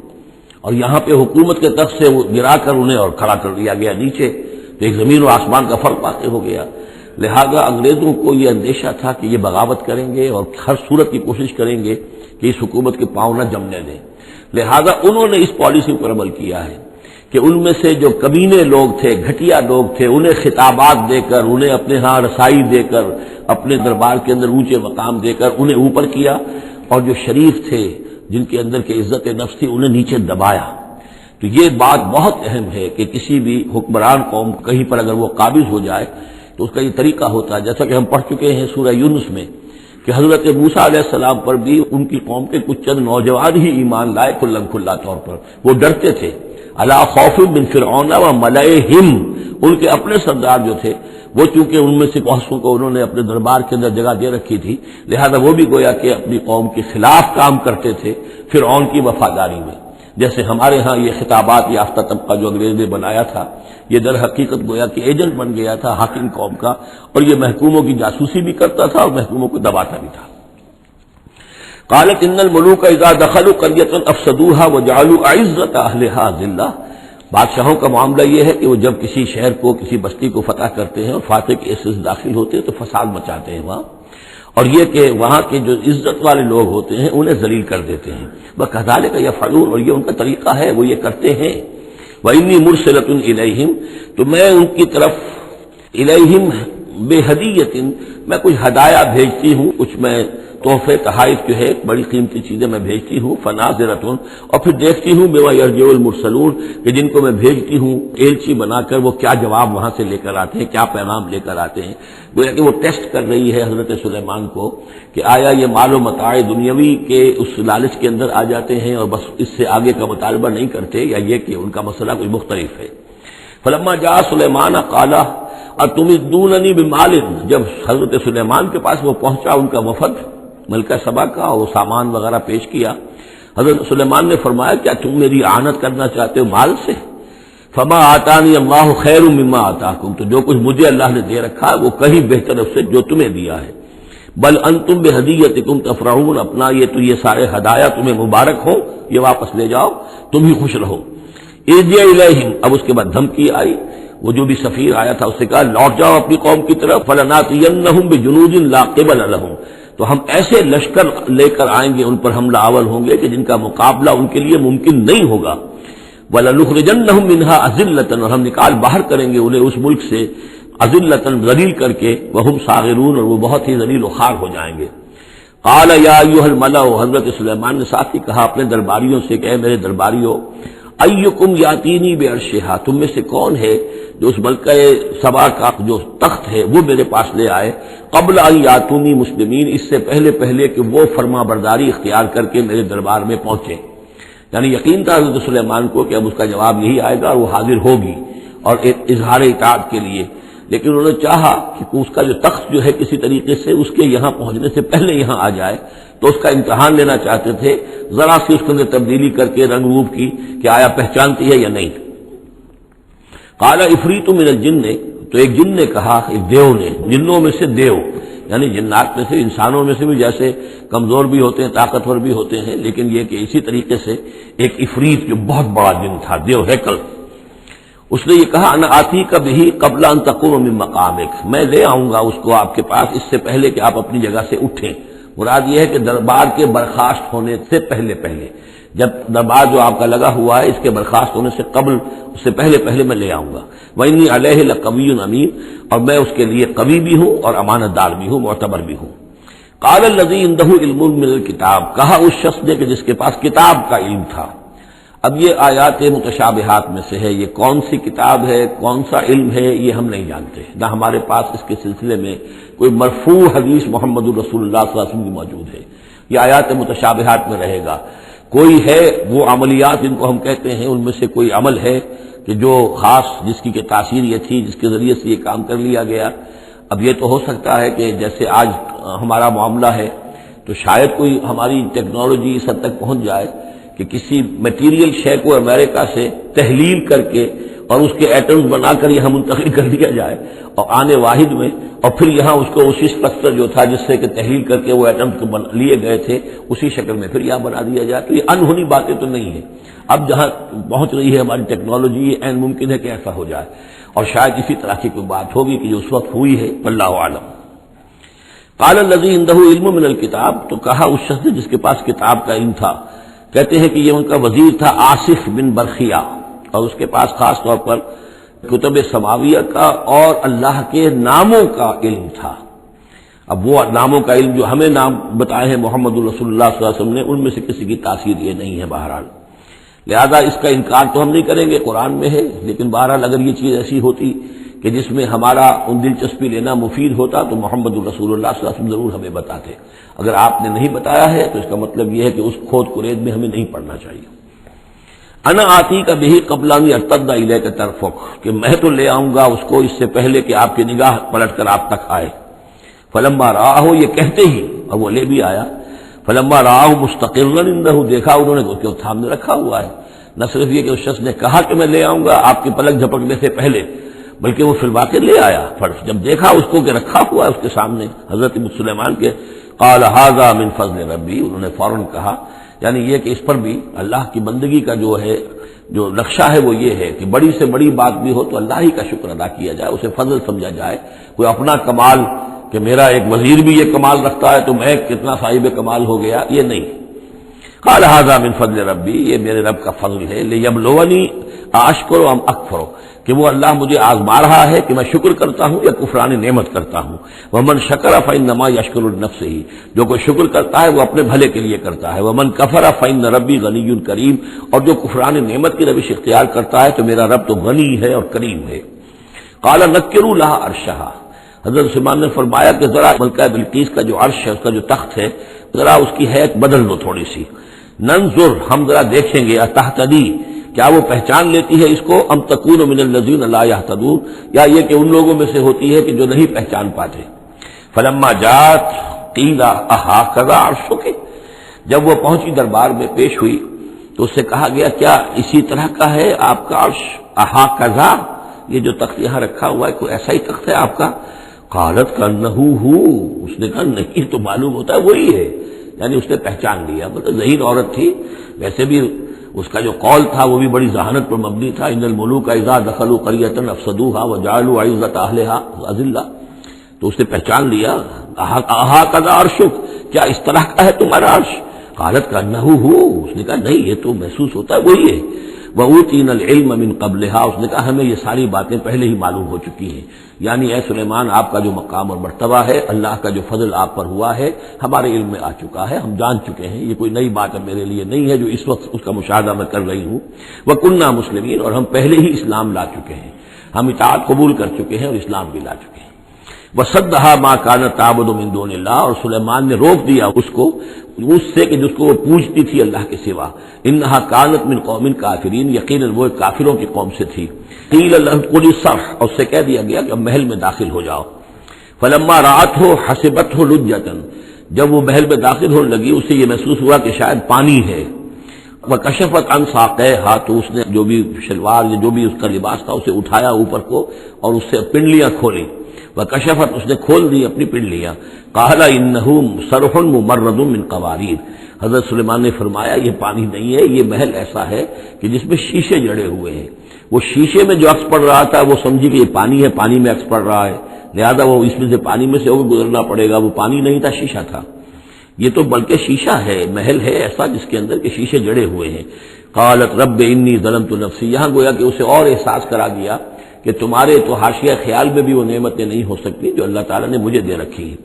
Speaker 1: اور یہاں پہ حکومت کے تخت سے وہ گرا کر انہیں اور کھڑا کر دیا گیا نیچے، تو ایک زمین و آسمان کا فرق واقع ہو گیا۔ لہذا انگریزوں کو یہ اندیشہ تھا کہ یہ بغاوت کریں گے اور ہر صورت کی کوشش کریں گے کہ اس حکومت کے پاؤں نہ جمنے دیں، لہذا انہوں نے اس پالیسی پر عمل کیا ہے کہ ان میں سے جو کمینے لوگ تھے، گھٹیا لوگ تھے، انہیں خطابات دے کر، انہیں اپنے ہاں رسائی دے کر، اپنے دربار کے اندر اونچے مقام دے کر انہیں اوپر کیا، اور جو شریف تھے جن کے اندر کے عزت نفس تھی انہیں نیچے دبایا۔ تو یہ بات بہت اہم ہے کہ کسی بھی حکمران قوم کہیں پر اگر وہ قابض ہو جائے تو اس کا یہ طریقہ ہوتا ہے، جیسا کہ ہم پڑھ چکے ہیں سورہ یونس میں کہ حضرت موسیٰ علیہ السلام پر بھی ان کی قوم کے کچھ چند نوجوان ہی ایمان لائے کھلا طور پر، وہ ڈرتے تھے۔ الا خوف من فرعون و ملئہم، ان کے اپنے سردار جو تھے وہ چونکہ ان میں سے بہت کو انہوں نے اپنے دربار کے اندر جگہ دے رکھی تھی، لہذا وہ بھی گویا کہ اپنی قوم کے خلاف کام کرتے تھے فرعون کی وفاداری میں۔ جیسے ہمارے ہاں یہ خطابات یافتہ طبقہ جو انگریز نے بنایا تھا، یہ در حقیقت گویا کہ ایجنٹ بن گیا تھا حاکم قوم کا، اور یہ محکوموں کی جاسوسی بھی کرتا تھا اور محکوموں کو دباتا بھی تھا۔ قالت ان الملوک اذا دخلوا قریۃ افسدوها وجعلوا عزت اہلھا ذلہ، بادشاہوں کا معاملہ یہ ہے کہ وہ جب کسی شہر کو، کسی بستی کو فتح کرتے ہیں اور فاتح کے حصے سے داخل ہوتے ہیں تو فساد مچاتے ہیں وہاں، اور یہ کہ وہاں کے جو عزت والے لوگ ہوتے ہیں انہیں ذلیل کر دیتے ہیں۔ وَكَذَلِكَ يَفْعَلُونَ، اور یہ ان کا طریقہ ہے، وہ یہ کرتے ہیں۔ وَإِنِّي مُرْسِلَةٌ إِلَيْهِمْ، تو میں ان کی طرف إِلَيْهِمْ بِهَدِيَّةٍ، میں کچھ ہدایہ بھیجتی ہوں، کچھ میں تحفے تحائف جو ہے بڑی قیمتی چیزیں میں بھیجتی ہوں۔ فَنَاظِرَةٌ، اور پھر دیکھتی ہوں بِمَا يَرْجِعُ الْمُرْسَلُونَ، کہ جن کو میں بھیجتی ہوں ایلچی بنا کر وہ کیا جواب وہاں سے لے کر آتے ہیں، کیا پیغام لے کر آتے ہیں۔ گویا کہ وہ ٹیسٹ کر رہی ہے حضرت سلیمان کو کہ آیا یہ مال و متاع دنیاوی کے اس لالچ کے اندر آ جاتے ہیں اور بس اس سے آگے کا مطالبہ نہیں کرتے، یا یہ کہ ان کا مسئلہ کوئی مختلف ہے۔ فلما جاء سلیمان قال اتمدوننی بمال، جب حضرت سلیمان کے پاس وہ پہنچا ان کا وفد ملکہ سبا کا، وہ سامان وغیرہ پیش کیا، حضرت سلیمان نے فرمایا کیا تم میری اعانت کرنا چاہتے ہو مال سے؟ فما آتانی اللہ خیر مما آتاکم، تو جو کچھ مجھے اللہ نے دے رکھا ہے وہ کہیں بہتر اس سے جو تمہیں دیا ہے۔ بل انتم بہدیتکم تفرحون، اپنا یہ سارے ہدایہ تمہیں مبارک ہو، یہ واپس لے جاؤ، تم ہی خوش رہو۔ ارجع الیہم، اب اس کے بعد دھمکی آئی، وہ جو بھی سفیر آیا تھا اس سے کہا لوٹ جاؤ اپنی قوم کی طرف، فلناتینہم بجنود لا قبل لہم، تو ہم ایسے لشکر لے کر آئیں گے، ان پر حملہ آور ہوں گے کہ جن کا مقابلہ ان کے لیے ممکن نہیں ہوگا۔ وَلَنُخْرِجَنَّهُم مِّنْهَا أَذِلَّةً، اور ہم نکال باہر کریں گے انہیں اس ملک سے أَذِلَّةً، ذلیل کر کے، وَهُمْ صَاغِرُونَ، اور وہ بہت ہی ذلیل و خوار ہو جائیں گے۔ قَالَ يَا أَيُّهَا الْمَلَأُ، حضرت سلیمان نے ساتھ ہی کہا اپنے درباریوں سے کہ اے میرے درباریوں، ایکم یاتینی بعرشہا، تم میں سے کون ہے جو اس ملکہ سبا کا جو تخت ہے وہ میرے پاس لے آئے، قبل ان یاتونی مسلمین، اس سے پہلے کہ وہ فرما برداری اختیار کر کے میرے دربار میں پہنچے۔ یعنی یقین تھا حضرت سلیمان کو کہ اب اس کا جواب یہی آئے گا اور وہ حاضر ہوگی اور اظہار اطاعت کے لیے، لیکن انہوں نے چاہا کہ اس کا جو تخت جو ہے کسی طریقے سے اس کے یہاں پہنچنے سے پہلے یہاں آ جائے، تو اس کا امتحان لینا چاہتے تھے، ذرا سی اس کے اندر تبدیلی کر کے رنگ روپ کی کہ آیا پہچانتی ہے یا نہیں۔ قال عفریت من الجن، تو ایک جن نے کہا، ایک دیو نے، جنوں میں سے دیو، یعنی جنات میں سے، انسانوں میں سے بھی جیسے کمزور بھی ہوتے ہیں طاقتور بھی ہوتے ہیں، لیکن یہ کہ اسی طریقے سے ایک عفریت جو بہت بڑا جن تھا، دیو ہیکل، اس نے یہ کہا انا آتی کا بھی قبل ان تقوم من مقامک، میں لے آؤں گا اس کو آپ کے پاس اس سے پہلے کہ آپ اپنی جگہ سے اٹھیں۔ مراد یہ ہے کہ دربار کے برخاست ہونے سے پہلے جب دربار جو آپ کا لگا ہوا ہے اس کے برخاست ہونے سے قبل، اس سے پہلے میں لے آؤں گا۔ وإنی علیہ لقوی امین، اور میں اس کے لیے قوی بھی ہوں اور امانت دار بھی ہوں، معتبر بھی ہوں۔ قال الذی عنده علم من الکتاب، کہا اس شخص نے کہ جس کے پاس کتاب کا علم تھا۔ اب یہ آیات متشابہات میں سے ہے، یہ کون سی کتاب ہے، کون سا علم ہے، یہ ہم نہیں جانتے، نہ ہمارے پاس اس کے سلسلے میں کوئی مرفوع حدیث محمد الرسول اللہ صلی اللہ علیہ وسلم کی موجود ہے۔ یہ آیات متشابہات میں رہے گا۔ کوئی ہے وہ عملیات جن کو ہم کہتے ہیں، ان میں سے کوئی عمل ہے کہ جو خاص جس کی کہ تاثیر یہ تھی، جس کے ذریعے سے یہ کام کر لیا گیا۔ اب یہ تو ہو سکتا ہے کہ جیسے آج ہمارا معاملہ ہے تو شاید کوئی ہماری ٹیکنالوجی اس حد تک پہنچ جائے کہ کسی میٹیریل شے کو امریکہ سے تحلیل کر کے اور اس کے ایٹمز بنا کر یہاں منتقل کر دیا جائے اور آنے واحد میں، اور پھر یہاں اس کو اسی اسٹرکچر جو تھا جس سے کہ تحلیل کر کے وہ ایٹمز کو لیے گئے تھے اسی شکل میں پھر یہاں بنا دیا جائے۔ تو یہ انہونی باتیں تو نہیں ہیں، اب جہاں پہنچ رہی ہے ہماری ٹیکنالوجی، یہ عین ممکن ہے کہ ایسا ہو جائے، اور شاید اسی طرح کی کوئی بات ہوگی کہ جو اس وقت ہوئی ہے، واللہ اعلم۔ قال الذی عنده علم من الکتاب، تو کہا اس شخص نے جس کے پاس کتاب کا علم تھا، کہتے ہیں کہ یہ ان کا وزیر تھا آصف بن برخیہ، اور اس کے پاس خاص طور پر کتب سماویہ کا اور اللہ کے ناموں کا علم تھا۔ اب وہ ناموں کا علم جو ہمیں نام بتائے ہیں محمد الرسول اللہ صلی اللہ علیہ وسلم نے، ان میں سے کسی کی تاثیر یہ نہیں ہے بہرحال، لہذا اس کا انکار تو ہم نہیں کریں گے، قرآن میں ہے، لیکن بہرحال اگر یہ چیز ایسی ہوتی کہ جس میں ہمارا ان دلچسپی لینا مفید ہوتا تو محمد الرسول اللہ صلی اللہ علیہ وسلم ضرور ہمیں بتاتے۔ اگر آپ نے نہیں بتایا ہے تو اس کا مطلب یہ ہے کہ اس کھود کرید میں ہمیں نہیں پڑھنا چاہیے۔ انا آتی کا بھی قبل ان یرتد الیک طرفک، کہ میں تو لے آؤں گا اس کو اس سے پہلے کہ آپ کی نگاہ پلٹ کر آپ تک آئے۔ فلما رآہ، یہ کہتے ہی اور وہ لے بھی آیا، فلما رآہ مستقرا عنده، دیکھا انہوں نے تو اس کے سامنے رکھا ہوا ہے۔ نہ صرف یہ کہ اس شخص نے کہا کہ میں لے آؤں گا آپ کی پلک جھپکنے سے پہلے، بلکہ وہ فی الواقع لے آیا، جب دیکھا اس کو کہ رکھا ہوا ہے اس کے سامنے حضرت سلیمان کے، قال ھذا من فضل ربی، انہوں نے فوراً کہا، یعنی یہ کہ اس پر بھی اللہ کی بندگی کا جو ہے جو نقشہ ہے وہ یہ ہے کہ بڑی سے بڑی بات بھی ہو تو اللہ ہی کا شکر ادا کیا جائے، اسے فضل سمجھا جائے، کوئی اپنا کمال کہ میرا ایک وزیر بھی یہ کمال رکھتا ہے تو میں کتنا صاحب کمال ہو گیا، یہ نہیں۔ قال ھذا من فضل ربی، یہ میرے رب کا فضل ہے، لیبلونی اشکر ام اکفر، کہ وہ اللہ مجھے آزما رہا ہے کہ میں شکر کرتا ہوں یا کفران نعمت کرتا ہوں۔ ومن شکر فانما یشکر لنفسہ، جو کوئی شکر کرتا ہے وہ اپنے بھلے کے لیے کرتا ہے۔ ومن کفر فان ربی غنی کریم، اور جو کفران نعمت کی روش اختیار کرتا ہے تو میرا رب تو غنی ہے اور کریم ہے۔ قال نکروا لها عرشها، حضرت سلیمان نے فرمایا کہ ذرا ملکہ بلقیس کا جو عرش ہے، اس کا جو تخت ہے، ذرا اس کی حیت بدل دو تھوڑی سی، ننظر، ہم ذرا دیکھیں گے، اتہتدی، کیا وہ پہچان لیتی ہے اس کو، ام تکون من الذین لا یہتدون، یا یہ کہ ان لوگوں میں سے ہوتی ہے کہ جو نہیں پہچان پاتے۔ فلما جاءت قیل اھٰکذا عرشک، جب وہ پہنچی دربار میں پیش ہوئی تو اس سے کہا گیا کیا اسی طرح کا ہے آپ کا عرش، اھٰکذا، یہ جو تخت یہاں رکھا ہوا ہے کوئی ایسا ہی تخت ہے آپ کا؟ قالت کانہ ہو، اس نے کہا نہیں، تو معلوم ہوتا ہے وہی ہے، یعنی اس نے پہچان لیا، مطلب ذہین عورت تھی، ویسے بھی اس کا جو قول تھا وہ بھی بڑی ذہانت پر مبنی تھا، ان الملوک اذا دخلوا قریۃ افسدوها وجعلوا اعزۃ اہلها اذلہ، تو اس نے پہچان لیا، اھٰکذا عرشک، کیا اس طرح کا ہے تمہارا عرش؟ قالت کانہ ہو، اس نے کہا نہیں، یہ تو محسوس ہوتا ہے وہی ہے۔ وَأُوتِينَا الْعِلْمَ مِنْ قَبْلِهَا، اس نے کہا ہمیں یہ ساری باتیں پہلے ہی معلوم ہو چکی ہیں، یعنی اے سلیمان آپ کا جو مقام اور مرتبہ ہے، اللہ کا جو فضل آپ پر ہوا ہے ہمارے علم میں آ چکا ہے، ہم جان چکے ہیں، یہ کوئی نئی بات اب میرے لیے نہیں ہے جو اس وقت اس کا مشاہدہ میں کر رہی ہوں۔ وَكُنَّا مُسْلِمِينَ، اور ہم پہلے ہی اسلام لا چکے ہیں، ہم اطاعت قبول کر چکے ہیں اور اسلام بھی لا چکے ہیں۔ وَصَدَّهَا مَا كَانَتْ تَعْبُدُ مِن دُونِ اللَّهِ، اور سلیمان نے روک دیا اس کو اس سے کہ جس کو وہ پوجتی تھی اللہ کے سوا۔ انها كانت من قوم کافرین، یقیناً وہ کافروں کی قوم سے تھی۔ قیل لها ادخلي الصرح، اور اس سے کہہ دیا گیا کہ اب محل میں داخل ہو جاؤ۔ فلما رأته حسبته لجة، جب وہ محل میں داخل ہونے لگی اسے یہ محسوس ہوا کہ شاید پانی ہے۔ وکشفت عن ساقیہا، تو اس نے جو بھی شلوار یا جو بھی اس کا لباس تھا اسے اٹھایا اوپر کو اور اس سے پنڈلیاں کھولی۔ وکشفت، اس نے کھول دی اپنی پنڈلیاں۔ قال انہ صرح ممرد من قواریر، حضرت سلیمان نے فرمایا یہ پانی نہیں ہے، یہ محل ایسا ہے کہ جس میں شیشے جڑے ہوئے ہیں۔ وہ شیشے میں جو عکس پڑ رہا تھا وہ سمجھی کہ یہ پانی ہے، پانی میں عکس پڑ رہا ہے، لہذا وہ اس میں سے پانی میں سے وہ گزرنا پڑے گا، وہ پانی نہیں تھا شیشہ تھا۔ یہ تو بلکہ شیشہ ہے، محل ہے ایسا جس کے اندر کے شیشے جڑے ہوئے ہیں۔ قالت رب انی ظلمت نفسی، یہاں گویا کہ اسے اور احساس کرا دیا کہ تمہارے تو حاشیہ خیال میں بھی وہ نعمتیں نہیں ہو سکتی جو اللہ تعالیٰ نے مجھے دے رکھی ہیں۔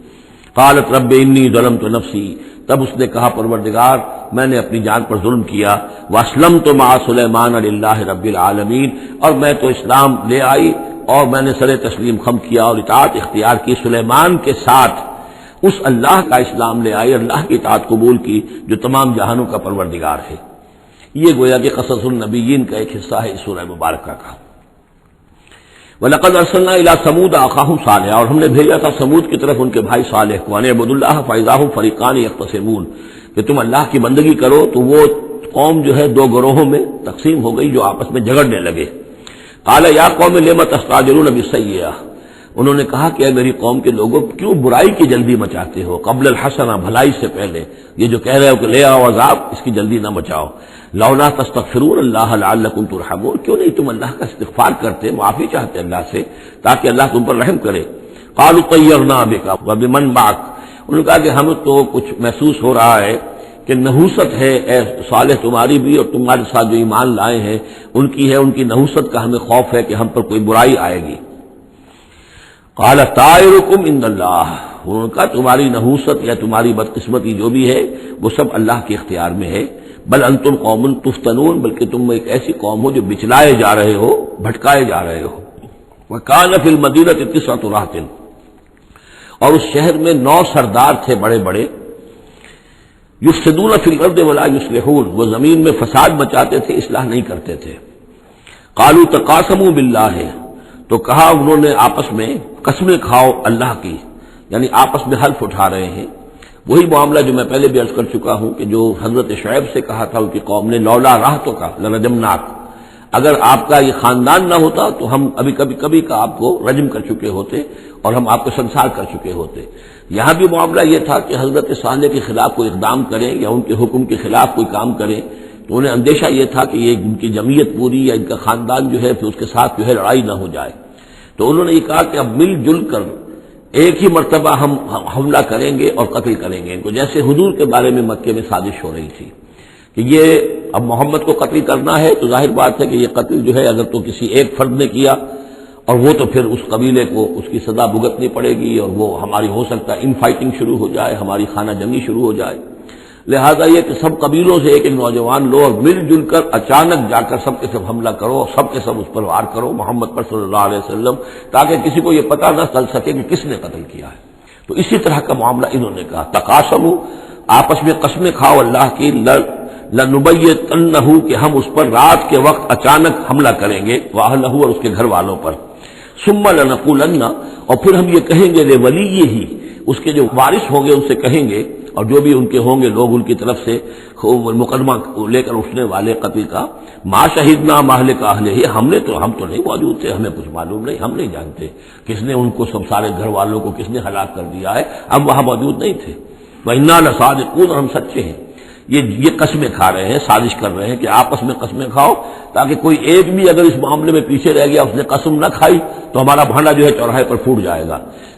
Speaker 1: قالت رب انی ظلمت نفسی، تب اس نے کہا پروردگار میں نے اپنی جان پر ظلم کیا۔ واسلمت مع سلیمان للہ رب العالمین، اور میں تو اسلام لے آئی اور میں نے سر تسلیم خم کیا اور اطاعت اختیار کی سلیمان کے ساتھ، اس اللہ کا اسلام لے آئی، اللہ کی اطاعت قبول کی جو تمام جہانوں کا پروردگار ہے۔ یہ گویا کہ قصص النبیین کا ایک حصہ ہے اس سورہ مبارکہ کا۔ وَلَقَدْ أَرْسَلْنَا إِلَىٰ ثَمُودَ أَخَاهُمْ صَالِحًا، اور ہم نے بھیجا تھا سمود کی طرف ان کے بھائی صالح کو، أَنِ اعْبُدُوا اللَّهَ فَإِذَا هُمْ فَرِيقَانِ يَخْتَصِمُونَ، کہ تم اللہ کی بندگی کرو تو وہ قوم جو ہے دو گروہوں میں تقسیم ہو گئی جو آپس میں جھگڑنے لگے۔ قَالَ يَا قَوْمِ لِمَ تَسْتَعْجِلُونَ بِالسَّيِّئَةِ، انہوں نے کہا کہ اے میری قوم کے لوگوں کیوں برائی کی جلدی مچاتے ہو، قبل الحسنہ، بھلائی سے پہلے، یہ جو کہہ رہے ہو کہ لے آؤ عذاب، اس کی جلدی نہ مچاؤ۔ لولا تستغفرون اللہ لعلکم ترحمون، کیوں نہیں تم اللہ کا استغفار کرتے، معافی چاہتے اللہ سے تاکہ اللہ تم پر رحم کرے۔ قالوا طیرنا بک وبمن معک، انہوں نے کہا کہ ہمیں تو کچھ محسوس ہو رہا ہے کہ نحوست ہے اے صالح تمہاری بھی، اور تمہارے ساتھ جو ایمان لائے ہیں ان کی ہے، ان کی نحوست کا ہمیں خوف ہے کہ ہم پر کوئی برائی آئے گی۔ قال طائرکم عند اللہ، انہوں نے کہا تمہاری نحوست یا تمہاری بدقسمتی جو بھی ہے وہ سب اللہ کے اختیار میں ہے۔ بل انتم قوم تفتنون، بلکہ تم ایک ایسی قوم ہو جو بچلائے جا رہے ہو، بھٹکائے جا رہے ہو۔ وکان فی المدینہ تسعۃ رہط، اور اس شہر میں 9 سردار تھے بڑے بڑے، یفسدون فی الارض ولا یصلحون، وہ زمین میں فساد مچاتے تھے، اصلاح نہیں کرتے تھے۔ قالوا تقاسموا باللہ، تو کہا انہوں نے آپس میں قسمیں کھاؤ اللہ کی، یعنی آپس میں حلف اٹھا رہے ہیں۔ وہی معاملہ جو میں پہلے بھی عرض کر چکا ہوں کہ جو حضرت شعیب سے کہا تھا ان کی قوم نے، لولا رہتو کا لرجمناک، اگر آپ کا یہ خاندان نہ ہوتا تو ہم ابھی کبھی کا آپ کو رجم کر چکے ہوتے اور ہم آپ کو سنسار کر چکے ہوتے۔ یہاں بھی معاملہ یہ تھا کہ حضرت صالح کے خلاف کوئی اقدام کریں یا ان کے حکم کے خلاف کوئی کام کریں تو انہیں اندیشہ یہ تھا کہ یہ ان کی جمعیت پوری یا ان کا خاندان جو ہے پھر اس کے ساتھ جو ہے لڑائی نہ ہو جائے، تو انہوں نے یہ کہا کہ اب مل جل کر ایک ہی مرتبہ ہم حملہ کریں گے اور قتل کریں گے ان کو، جیسے حضور کے بارے میں مکے میں سازش ہو رہی تھی کہ یہ اب محمد کو قتل کرنا ہے، تو ظاہر بات ہے کہ یہ قتل جو ہے اگر تو کسی ایک فرد نے کیا اور وہ تو پھر اس قبیلے کو اس کی سزا بھگتنی پڑے گی اور وہ ہماری ہو سکتا ہے ان فائٹنگ شروع ہو جائے، ہماری خانہ جنگی شروع ہو جائے۔ لہذا یہ کہ سب قبیلوں سے ایک ایک نوجوان لو اور مل جل کر اچانک جا کر سب کے سب حملہ کرو، سب کے سب اس پر وار کرو محمد پر صلی اللہ علیہ وسلم، تاکہ کسی کو یہ پتہ نہ چل سکے کہ کس نے قتل کیا ہے۔ تو اسی طرح کا معاملہ انہوں نے کہا، تقاسموا، آپس میں قسمیں کھاؤ اللہ کی، لنبیتنہ، کہ ہم اس پر رات کے وقت اچانک حملہ کریں گے، واہلہ، اور اس کے گھر والوں پر، ثم لنقولن، اور پھر ہم یہ کہیں گے لولیہ، اس کے جو وارث ہوں گے ان سے کہیں گے، اور جو بھی ان کے ہوں گے لوگ ان کی طرف سے مقدمہ لے کر اٹھنے والے قتل کا، ما شہدنا مہلک اہلہ، ہم تو نہیں موجود تھے، ہمیں کچھ معلوم نہیں، ہم نہیں جانتے کس نے ان کو سب سارے گھر والوں کو کس نے ہلاک کر دیا ہے، ہم وہاں موجود نہیں تھے۔ وَإِنَّا لَصَادِقُونَ، اور ہم سچے ہیں۔ یہ قسمیں کھا رہے ہیں، سازش کر رہے ہیں کہ آپس میں قسمیں کھاؤ تاکہ کوئی ایک بھی اگر اس معاملے میں پیچھے رہ گیا، اس نے قسم نہ کھائی تو ہمارا بھانڈا جو ہے چوراہے پر پھوٹ جائے گا۔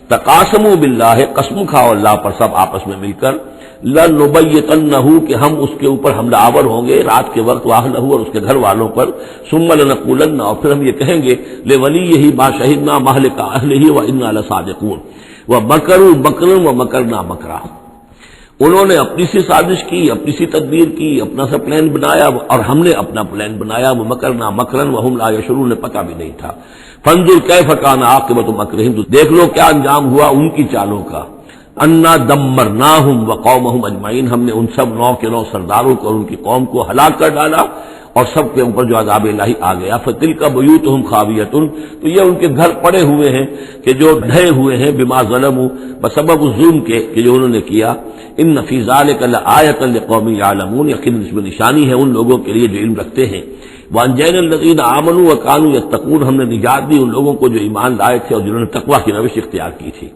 Speaker 1: تقاسموا باللہ، قسم کھاؤ اللہ پر سب آپس میں مل کر، لنبیتنہ کہ ہم اس کے اوپر حملہ آور ہوں گے رات کے وقت، واہلہ اور اس کے گھر والوں پر، ثم لنقولن اور پھر ہم یہ کہیں گے لولیہ ما شہدنا مہلک اہلہ وانا لصادقون ومکروا مکرا ومکرنا مکرا، انہوں نے اپنی سی سازش کی، اپنی سی تدبیر کی، اپنا سا پلان بنایا اور ہم نے اپنا پلان بنایا، وہ مکرنا مکرن وہم لا یشعرون، پتہ بھی نہیں تھا۔ فانظر کیف کان عاقبۃ مکرہم، تو دیکھ لو کیا انجام ہوا ان کی چالوں کا، انا دمرناہم وقومہم اجمعین، ہم نے ان سب 9 کے 9 سرداروں کو اور ان کی قوم کو ہلاک کر ڈالا اور سب کے اوپر جو عذاب الہی آ گیا۔ فتلک بیوتہم خاویۃ، تو یہ ان کے گھر پڑے ہوئے ہیں کہ جو ڈھے ہوئے ہیں، بما ظلموا، بسبب الظلم کے کہ جو انہوں نے کیا۔ ان فی ذلک لآیۃ لقوم یعلمون، یقیناً اس میں نشانی ہے ان لوگوں کے لیے جو علم رکھتے ہیں۔ وانجینا الذین آمنوا وکانوا یتقون، ہم نے نجات دی ان لوگوں کو جو ایمان لائے تھے اور جنہوں نے تقوی کی روش اختیار کی تھی۔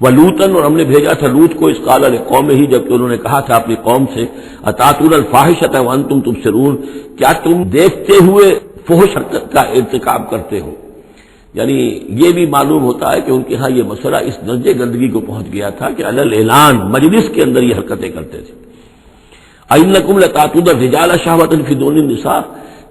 Speaker 1: ولوطن، اور ہم نے بھیجا تھا لوط کو، اس قال لقومہ، جبکہ انہوں نے کہا تھا اپنی قوم سے، اتاتون الفاحشۃ وانتم تبصرون، کیا تم دیکھتے ہوئے فحش حرکت کا ارتکاب کرتے ہو؟ یعنی یہ بھی معلوم ہوتا ہے کہ ان کے ہاں یہ مسئلہ اس درجے گندگی کو پہنچ گیا تھا کہ علی الاعلان مجلس کے اندر یہ حرکتیں کرتے تھے۔ اینکم لتاتون الرجال شہوۃ فی دون النساء،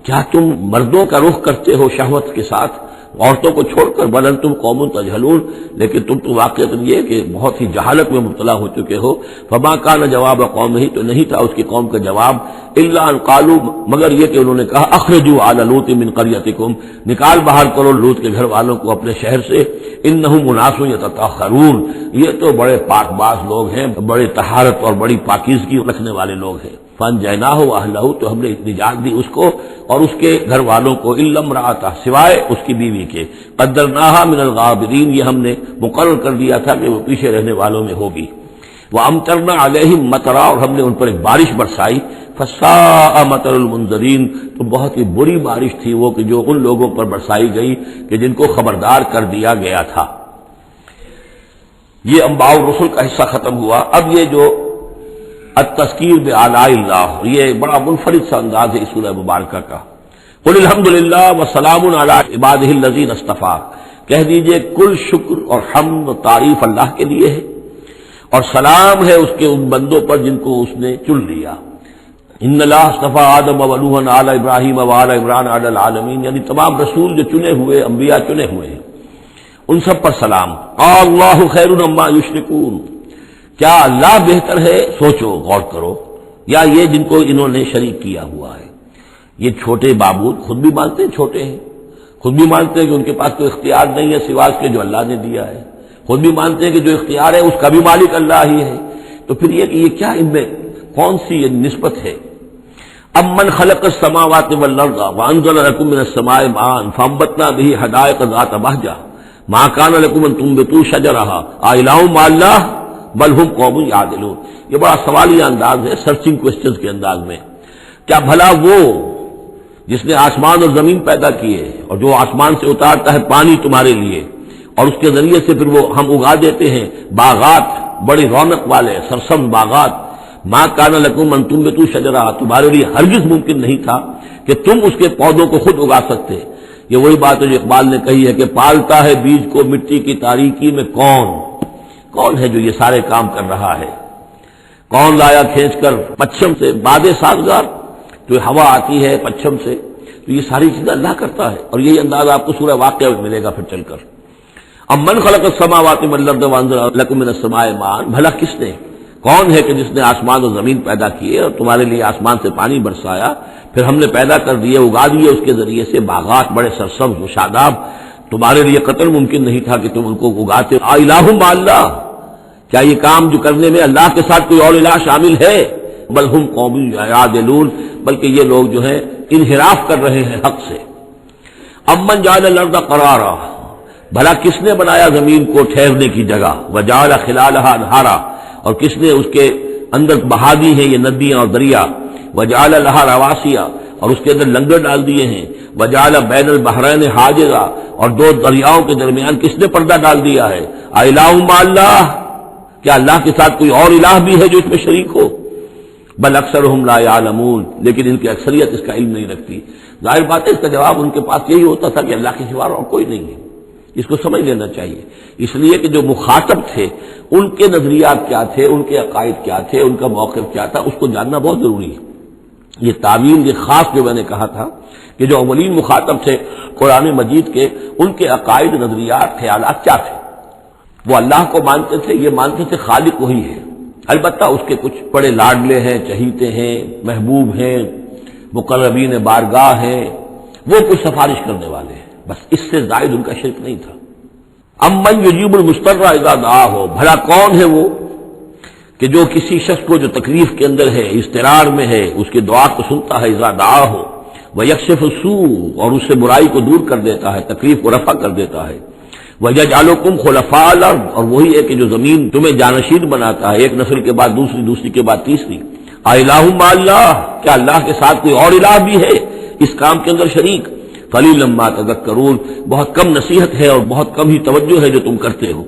Speaker 1: کیا تم مردوں کا رخ کرتے ہو شہوت کے ساتھ عورتوں کو چھوڑ کر؟ بل انتم قوم تجہلون، لیکن تم تو واقعتاً یہ کہ بہت ہی جہالت میں مبتلا ہو چکے ہو۔ فما کان جواب قومہ، تو نہیں تھا اس کی قوم کا جواب، الا ان قالوا، مگر یہ کہ انہوں نے کہا اخرجوا آل لوط من قریتکم، نکال باہر کرو لوط کے گھر والوں کو اپنے شہر سے، انہم اناس یتطہرون، یہ تو بڑے پاک باز لوگ ہیں، بڑے طہارت اور بڑی پاکیزگی رکھنے والے لوگ ہیں۔ فانجیناہ واہلہ، تو ہم نے نجات دی اس کو اور اس کے گھر والوں کو، الا امرأتہ، سوائے اس کی بیوی کے، قدرناہا من الغابرین، یہ ہم نے مقرر کر دیا تھا کہ وہ پیچھے رہنے والوں میں ہوگی۔ وامطرنا علیہم مطرا، اور ہم نے ان پر ایک بارش برسائی، فساء مطر المنذرین، تو بہت ہی بری بارش تھی وہ کہ جو ان لوگوں پر برسائی گئی کہ جن کو خبردار کر دیا گیا تھا۔ یہ انباء الرسل کا حصہ ختم ہوا۔ اب یہ جو التذکیر بآلاء اللہ، یہ بڑا منفرد سا انداز ہے اس سورہ مبارکہ کا۔ قل الحمدللہ وسلام علی عبادہ الذین اصطفیٰ، کہہ دیجئے کل شکر اور حمد و تعریف اللہ کے لیے ہے اور سلام ہے اس کے ان بندوں پر جن کو اس نے چن لیا۔ ان اللہ اصطفیٰ آدم و نوحا علی ابراہیم و علی عمران علی العالمین، یعنی تمام رسول جو چنے ہوئے، انبیاء چنے ہوئے ہیں، ان سب پر سلام۔ اللہ خیر مما یشرکون، کیا اللہ بہتر ہے، سوچو غور کرو، یا یہ جن کو انہوں نے شریک کیا ہوا ہے۔ یہ چھوٹے معبود خود بھی مانتے ہیں چھوٹے ہیں، خود بھی مانتے ہیں کہ ان کے پاس کوئی اختیار نہیں ہے سوا اس کے جو اللہ نے دیا ہے، خود بھی مانتے ہیں کہ جو اختیار ہے اس کا بھی مالک اللہ ہی ہے، تو پھر یہ کہ یہ کیا ان میں کون سی یہ نسبت ہے؟ امن خلق السماوات والارض وانزل لكم من السماء ماء فانبتنا به حدائق ذات بهجة ما كان لكم ان تنبتوا شجرها أإله مع الله بل هم قوم يعدلون، یہ بڑا سوالیہ انداز ہے، سرچنگ کوسچنز کے انداز میں۔ کیا بھلا وہ جس نے آسمان اور زمین پیدا کیے اور جو آسمان سے اتارتا ہے پانی تمہارے لیے اور اس کے ذریعے سے پھر وہ ہم اگا دیتے ہیں باغات، بڑی رونق والے سرسم باغات، ما کان لکم ان تنبتوا شجرہ، تمہارے لیے ہرگز ممکن نہیں تھا کہ تم اس کے پودوں کو خود اگا سکتے۔ یہ وہی بات ہے جو اقبال نے کہی ہے کہ پالتا ہے بیج کو مٹی کی تاریکی میں کون ہے جو یہ سارے کام کر رہا ہے؟ کون لایا کھینچ کر پچھم سے باد سازگار، جو ہوا آتی ہے پچھم سے، تو یہ ساری چیزیں اللہ کرتا ہے، اور یہی انداز آپ کو سورہ واقعہ میں ملے گا پھر چل کر۔ امن خلق السماوات والارض وانزل لكم من السماء ماء، بھلا کس نے، کون ہے کہ جس نے آسمان اور زمین پیدا کیے اور تمہارے لیے آسمان سے پانی برسایا، پھر ہم نے پیدا کر دیے، اگا دیے اس کے ذریعے سے باغات بڑے سرسبز و شاداب، تمہارے لیے قطر ممکن نہیں تھا کہ تم ان کو اگاتے۔ الہ مع اللہ، کیا یہ کام جو کرنے میں اللہ کے ساتھ کوئی اور الہ شامل ہے؟ بل ہم قوم یعدلون، بلکہ یہ لوگ جو ہیں انحراف کر رہے ہیں حق سے۔ امن جعل الارض قرارا، بھلا کس نے بنایا زمین کو ٹھہرنے کی جگہ، وجعل خلالها انہارا، اور کس نے اس کے اندر بہا دی ہیں یہ ندیاں اور دریا، وجعل لها رواسیا، اور اس کے اندر لنگر ڈال دیے ہیں، وجعل بین البحرین حاجزا، اور دو دریاؤں کے درمیان کس نے پردہ ڈال دیا ہے؟ الہ مع اللہ، کیا اللہ کے ساتھ کوئی اور الہ بھی ہے جو اس میں شریک ہو؟ بل اکثرهم لا يعلمون، لیکن ان کی اکثریت اس کا علم نہیں رکھتی۔ ظاہر بات ہے اس کا جواب ان کے پاس یہی ہوتا تھا کہ اللہ کے سوا اور کوئی نہیں ہے، اس کو سمجھ لینا چاہیے، اس لیے کہ جو مخاطب تھے ان کے نظریات کیا تھے، ان کے عقائد کیا تھے، ان کا موقف کیا تھا، اس کو جاننا بہت ضروری ہے۔ یہ تعویل، یہ خاص جو میں نے کہا تھا کہ جو اولین مخاطب تھے قرآن مجید کے، ان کے عقائد، نظریات، خیالات کیا تھے۔ وہ اللہ کو مانتے تھے، یہ مانتے تھے خالق وہی ہے، البتہ اس کے کچھ بڑے لاڈلے ہیں، چہیتے ہیں، محبوب ہیں، مقربین بارگاہ ہیں، وہ کچھ سفارش کرنے والے ہیں، بس اس سے زائد ان کا شرک نہیں تھا۔ امن یجیب المضطر اذا دعاہ، بھلا کون ہے وہ کہ جو کسی شخص کو جو تکلیف کے اندر ہے، اضطرار میں ہے، اس کی دعا کو سنتا ہے، اذا دعاہ ویکشف السوء، اور اس سے برائی کو دور کر دیتا ہے، تکلیف کو رفع کر دیتا ہے، وَيَجْعَلُكُمْ خُلَفَاءَ الْأَرْضِ، اور وہی ہے کہ جو زمین تمہیں جانشین بناتا ہے، ایک نسل کے بعد دوسری، دوسری کے بعد تیسری۔ اَإِلَٰهٌ مَّعَ اللَّهِ، کیا اللہ کے ساتھ کوئی اور الہ بھی ہے اس کام کے اندر شریک؟ قَلِيلًا مَّا تَذَكَّرُونَ، بہت کم نصیحت ہے اور بہت کم ہی توجہ ہے جو تم کرتے ہو۔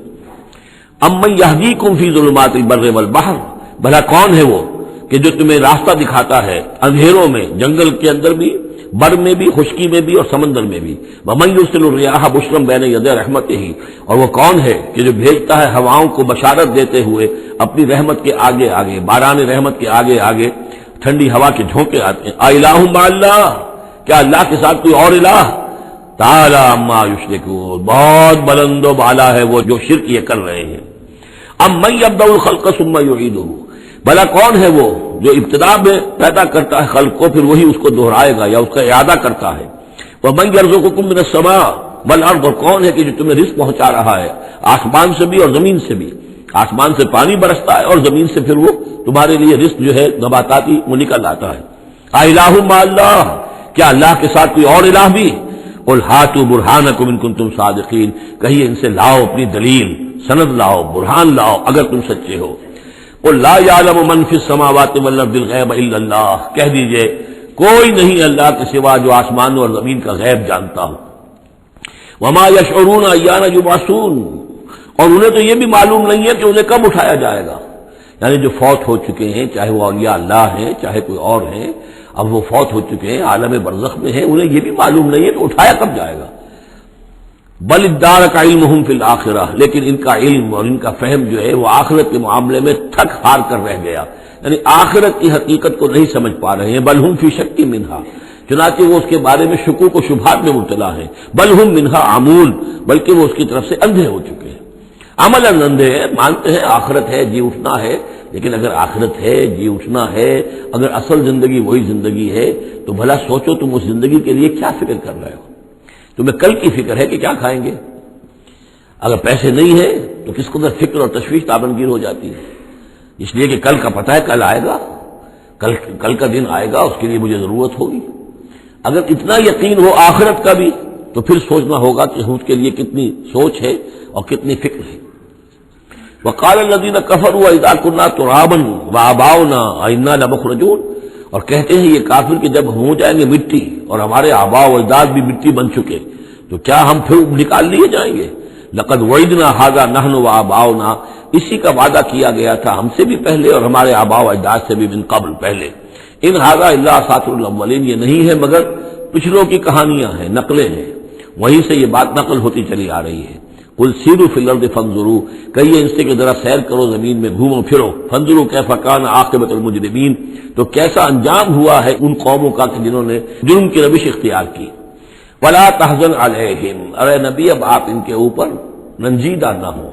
Speaker 1: اَمَّن يَهْدِيكُمْ فِي ظُلُمَاتِ الْبَرِّ وَالْبَحْرِ، بھلا کون ہے وہ کہ جو تمہیں راستہ دکھاتا ہے اندھیروں میں، جنگل کے اندر بھی، بر میں بھی، خشکی میں بھی اور سمندر میں بھی۔ وَمَن يُرْسِلُ الرِّيَاحَ بُشْرًا بَيْنَ يَدَيْ رَحْمَتِهِ، اور وہ کون ہے کہ جو بھیجتا ہے ہواؤں کو بشارت دیتے ہوئے اپنی رحمت کے آگے آگے، باران رحمت کے آگے آگے ٹھنڈی ہوا کے جھونکے آتے ہیں۔ اِلٰہٌ مع اللہ، کیا اللہ کے ساتھ کوئی اور الہ؟ تعالی عما یشرکون، بہت بلند و بالا ہے وہ جو شرک یہ کر رہے ہیں۔ امن یبدأ الخلق ثم یعیدہ، بھلا کون ہے وہ جو ابتدا میں پیدا کرتا ہے خلق کو، پھر وہی اس کو دہرائے گا یا اس کا اعادہ کرتا ہے۔ وَمَن يَرْزُقُكُم مِّنَ السَّمَاءِ وَالْأَرْضِ، اور کون ہے کہ جو تمہیں رزق پہنچا رہا ہے آسمان سے بھی اور زمین سے بھی، آسمان سے پانی برستا ہے اور زمین سے پھر وہ تمہارے لیے رزق جو ہے نباتاتی وہ نکل آتا ہے۔ اِلٰہٌ مع اللہ، کیا اللہ کے ساتھ کوئی اور الہ بھی؟ قُلْ هَاتُوا بُرْهَانَكُمْ إِن كُنتُمْ صَادِقِينَ، کہیے ان سے لاؤ اپنی دلیل، سند لاؤ، برہان لاؤ اگر تم سچے ہو۔ قُل لَّا يَعْلَمُ مَن فِي السَّمَاوَاتِ وَالْأَرْضِ الْغَيْبَ إِلَّا اللَّهُ، کہہ دیجئے کوئی نہیں اللہ کے سوا جو آسمانوں اور زمین کا غیب جانتا ہو۔ وَمَا يَشْعُرُونَ أَيَّانَ يُبْعَثُونَ، اور انہیں تو یہ بھی معلوم نہیں ہے کہ انہیں کب اٹھایا جائے گا، یعنی جو فوت ہو چکے ہیں، چاہے وہ اولیاء اللہ ہیں چاہے کوئی اور ہیں، اب وہ فوت ہو چکے ہیں، عالم برزخ میں ہیں، انہیں یہ بھی معلوم نہیں ہے کہ اٹھایا کب جائے گا۔ بل ادارک علمہم فی الآخرہ، لیکن ان کا علم اور ان کا فہم جو ہے وہ آخرت کے معاملے میں تھک ہار کر رہ گیا، یعنی آخرت کی حقیقت کو نہیں سمجھ پا رہے ہیں۔ بل ہم فی شک منہا، چنانچہ وہ اس کے بارے میں شکوک و شبہات میں مبتلا ہیں۔ بل ہم منہا عمون، بلکہ وہ اس کی طرف سے اندھے ہو چکے ہیں، عملاً اندھے ہیں، مانتے ہیں آخرت ہے، جی اٹھنا ہے، لیکن اگر آخرت ہے، جی اٹھنا ہے، اگر اصل زندگی وہی زندگی ہے تو بھلا سوچو تم اس زندگی کے لیے کیا فکر کر رہے ہو؟ تمہیں کل کی فکر ہے کہ کیا کھائیں گے؟ اگر پیسے نہیں ہے تو کس قدر فکر اور تشویش تابنگیر ہو جاتی ہے، اس لیے کہ کل کا پتہ ہے کل آئے گا، کل کا دن آئے گا، اس کے لیے مجھے ضرورت ہوگی۔ اگر اتنا یقین ہو آخرت کا بھی تو پھر سوچنا ہوگا کہ اس کے لیے کتنی سوچ ہے اور کتنی فکر ہے۔ وقال الذين كفروا اذا كنا ترابا وآباؤنا أئنا لمخرجون، اور کہتے ہیں یہ کافر کہ جب ہو جائیں گے مٹی اور ہمارے آباء و اجداد بھی مٹی بن چکے تو کیا ہم پھر نکال لیے جائیں گے؟ لقد وعدنا هذا نحن وآباؤنا، اسی کا وعدہ کیا گیا تھا ہم سے بھی پہلے اور ہمارے آباء و اجداد سے بھی من قبل پہلے۔ ان هذا الا اساطير الاولين، یہ نہیں ہے مگر پچھلوں کی کہانیاں ہیں، نقلیں ہیں، وہیں سے یہ بات نقل ہوتی چلی آ رہی ہے۔ قل سیروا فی الارض فانظروا، کہیے ان سے کہ ذرا سیر کرو زمین میں، گھومو پھرو، فانظروا کیف کان عاقبۃ المجرمین، تو کیسا انجام ہوا ہے ان قوموں کا کہ جنہوں نے جرم کی روش اختیار کی۔ ولا تحزن علیہم، ارے نبی اب آپ ان کے اوپر رنجیدہ نہ ہو۔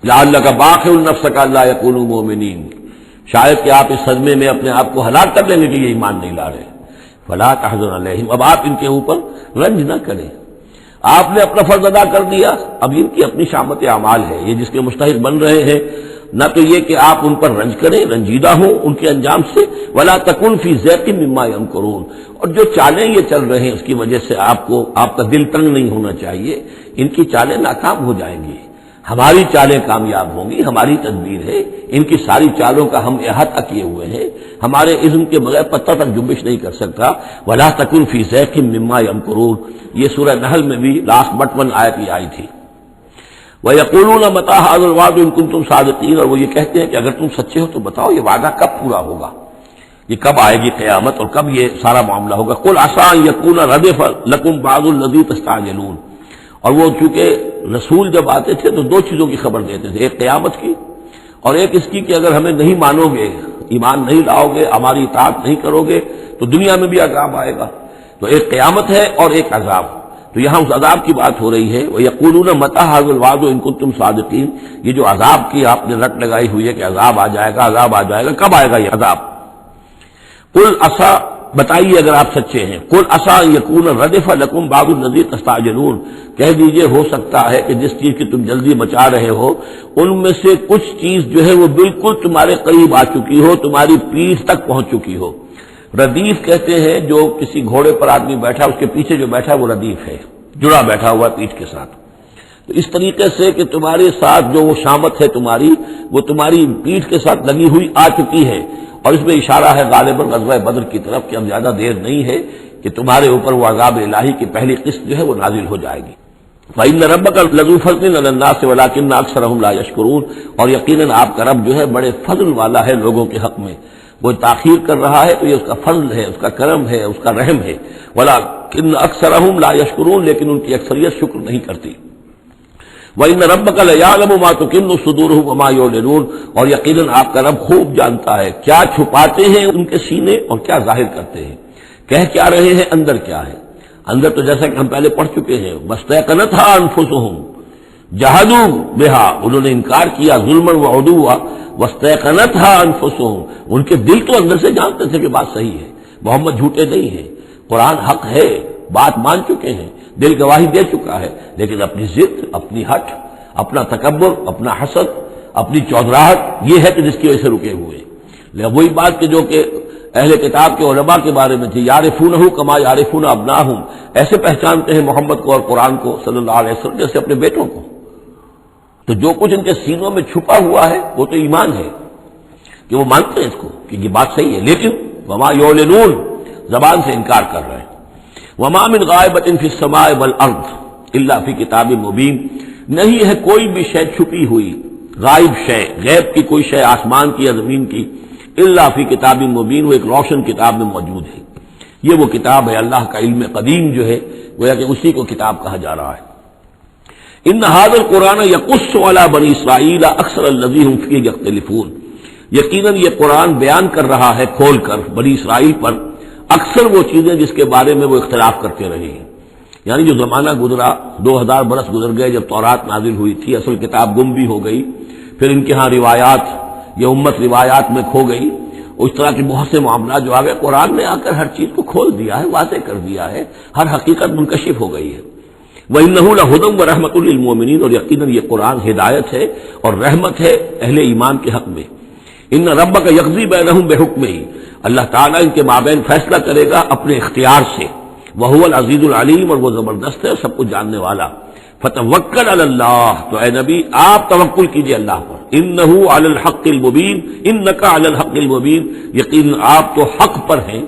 Speaker 1: لعلک باخع نفسک الا یکونوا مؤمنین، شاید کہ آپ اس صدمے میں اپنے آپ کو ہلاک کر لیں گے کہ یہ ایمان نہیں لا رہے۔ فلا تحزن علیہم، اب آپ ان کے اوپر رنج نہ کریں، آپ نے اپنا فرض ادا کر دیا، اب ان کی اپنی شامت اعمال ہے، یہ جس کے مستحق بن رہے ہیں، نہ تو یہ کہ آپ ان پر رنج کریں، رنجیدہ ہوں ان کے انجام سے۔ ولا تکن فی ضیق مما یمکرون، اور جو چالیں یہ چل رہے ہیں اس کی وجہ سے آپ کا دل تنگ نہیں ہونا چاہیے، ان کی چالیں ناکام ہو جائیں گی، ہماری چالیں کامیاب ہوں گی، ہماری تدبیر ہے، ان کی ساری چالوں کا ہم احاطہ کیے ہوئے ہیں، ہمارے اذن کے بغیر پتہ تک جنبش نہیں کر سکتا۔ ولا تکن فی ضیق مما یمکرون، یہ سورہ نحل میں بھی لاسٹ بٹ 1 آیت یہ آئی تھی۔ وَيَقُولُونَ مَتَىٰ هَٰذَا الْوَعْدُ إِن كُنتُمْ صَادِقِينَ، اور وہ یہ کہتے ہیں کہ اگر تم سچے ہو تو بتاؤ یہ وعدہ کب پورا ہوگا، یہ کب آئے گی قیامت اور کب یہ سارا معاملہ ہوگا۔ قُلْ عَسَىٰ أَن يَكُونَ رَدِفَ لَكُمْ بَعْضُ الَّذِي تَسْتَعْجِلُونَ، اور وہ چونکہ رسول جب آتے تھے تو دو چیزوں کی خبر دیتے تھے، ایک قیامت کی اور ایک اس کی کہ اگر ہمیں نہیں مانو گے، ایمان نہیں لاؤ گے، ہماری اطاعت نہیں کرو گے تو دنیا میں بھی عذاب آئے گا۔ تو ایک قیامت ہے اور ایک عذاب، تو یہاں اس عذاب کی بات ہو رہی ہے۔ وَيَقُولُونَ مَتَىٰ هَٰذَا الْوَعْدُ إِن كُنتُمْ صَادِقِينَ، یہ جو عذاب کی آپ نے رٹ لگائی ہوئی ہے کہ عذاب آ جائے گا، عذاب آ جائے گا، کب آئے گا یہ عذاب؟ قُلْ عَسَىٰ، بتائیے اگر آپ سچے ہیں، قُلْ عَسَىٰ أَن يَكُونَ رَدِفَ لَكُمْ بَعْضُ الَّذِي تَسْتَعْجِلُونَ، کہہ دیجئے ہو سکتا ہے کہ جس چیز کی تم جلدی مچا رہے ہو ان میں سے کچھ چیز جو ہے وہ بالکل تمہارے قریب آ چکی ہو، تمہاری پیٹھ تک پہنچ چکی ہو۔ ردیف کہتے ہیں جو کسی گھوڑے پر آدمی بیٹھا اس کے پیچھے جو بیٹھا وہ ردیف ہے، جڑا بیٹھا ہوا پیٹھ کے ساتھ۔ تو اس طریقے سے کہ تمہارے ساتھ جو وہ شامت ہے تمہاری، وہ تمہاری پیٹھ کے ساتھ لگی ہوئی آ چکی ہے، اور اس میں اشارہ ہے غالباً غزوہ بدر کی طرف کہ اب زیادہ دیر نہیں ہے کہ تمہارے اوپر وہ عذاب الہی کی پہلی قسط جو ہے وہ نازل ہو جائے گی۔ وَإِنَّ رَبَّكَ لَذُو فَضْلٍ عَلَى النَّاسِ وَلَٰكِنَّ أَكْثَرَهُمْ لَا يَشْكُرُونَ، اور یقیناً آپ کا رب جو ہے بڑے فضل والا ہے لوگوں کے حق میں، وہ تاخیر کر رہا ہے تو یہ اس کا فضل ہے، اس کا کرم ہے، اس کا رحم ہے۔ وَلَٰكِنَّ أَكْثَرَهُمْ لَا يَشْكُرُونَ، لیکن ان کی اکثریت شکر نہیں کرتی۔ وَإِنَّ رَبَّكَ لَيَعْلَمُ مَا تُكِنُّ صُدُورُهُمْ وَمَا يُعْلِنُونَ، اور یقیناً آپ کا رب خوب جانتا ہے کیا چھپاتے ہیں ان کے سینے اور کیا ظاہر کرتے ہیں، کہہ کیا رہے ہیں، اندر کیا ہے۔ اندر تو جیسا کہ ہم پہلے پڑھ چکے ہیں، وَاسْتَيْقَنَتْهَا أَنفُسُهُمْ جَحَدُوا بِهَا، انہوں نے انکار کیا ظلمًا وعدوا، وَاسْتَيْقَنَتْهَا أَنفُسُهُمْ، ان کے دل تو اندر سے جانتے تھے کہ بات صحیح ہے، محمد جھوٹے نہیں ہیں، قرآن حق ہے، بات مان چکے ہیں، دل گواہی دے چکا ہے، لیکن اپنی ضد، اپنی ہٹ، اپنا تکبر، اپنا حسد، اپنی چودراہٹ، یہ ہے کہ جس کی وجہ سے رکے ہوئے۔ وہی بات کہ جو کہ اہل کتاب کے علماء کے بارے میں تھی، یعرفونہ کما یعرفون ابناہم، ایسے پہچانتے ہیں محمد کو اور قرآن کو صلی اللہ علیہ وسلم جیسے اپنے بیٹوں کو۔ تو جو کچھ ان کے سینوں میں چھپا ہوا ہے وہ تو ایمان ہے کہ وہ مانتے ہیں اس کو کہ یہ بات صحیح ہے، لیکن وما یعلنون، زبان سے انکار کر رہے ہیں۔ وما من غائبۃ فی السماء والارض الا فی کتاب مبین، نہیں ہے کوئی بھی شے چھپی ہوئی، غائب شے، غیب کی کوئی شے آسمان کی یا زمین کی، الا فی کتاب مبین، وہ ایک روشن کتاب میں موجود ہے۔ یہ وہ کتاب ہے، اللہ کا علم قدیم جو ہے گویا کہ اسی کو کتاب کہا جا رہا ہے۔ ان ھذا القرآن یقص علی بنی اسرائیل اکثر الذی هم فیہ یختلفون، یقیناً یہ قرآن بیان کر رہا ہے کھول کر بنی اسرائیل پر اکثر وہ چیزیں جس کے بارے میں وہ اختلاف کرتے رہے ہیں۔ یعنی جو زمانہ گزرا، 2000 برس گزر گئے جب تورات نازل ہوئی تھی، اصل کتاب گم بھی ہو گئی، پھر ان کے ہاں روایات، یہ امت روایات میں کھو گئی، اس طرح کے بہت سے معاملات جو آ گئے، قرآن نے آ کر ہر چیز کو کھول دیا ہے، واضح کر دیا ہے، ہر حقیقت منکشف ہو گئی ہے۔ وَإِنَّهُ لَهُدًى وَرَحْمَةٌ لِّلْمُؤْمِنِينَ، اور یقیناً یہ قرآن ہدایت ہے اور رحمت ہے اہل ایمان کے حق میں۔ ان ربک یقضی بینہم بحکمہ، اللہ تعالیٰ ان کے مابین فیصلہ کرے گا اپنے اختیار سے، وہو العزیز العلیم، اور وہ زبردست ہے اور سب کچھ جاننے والا۔ فتوکل علی اللہ، تو اے نبی آپ توکل کیجئے اللہ پر، انہ علی الحق المبین، انک علی الحق المبین، یقین آپ تو حق پر ہیں،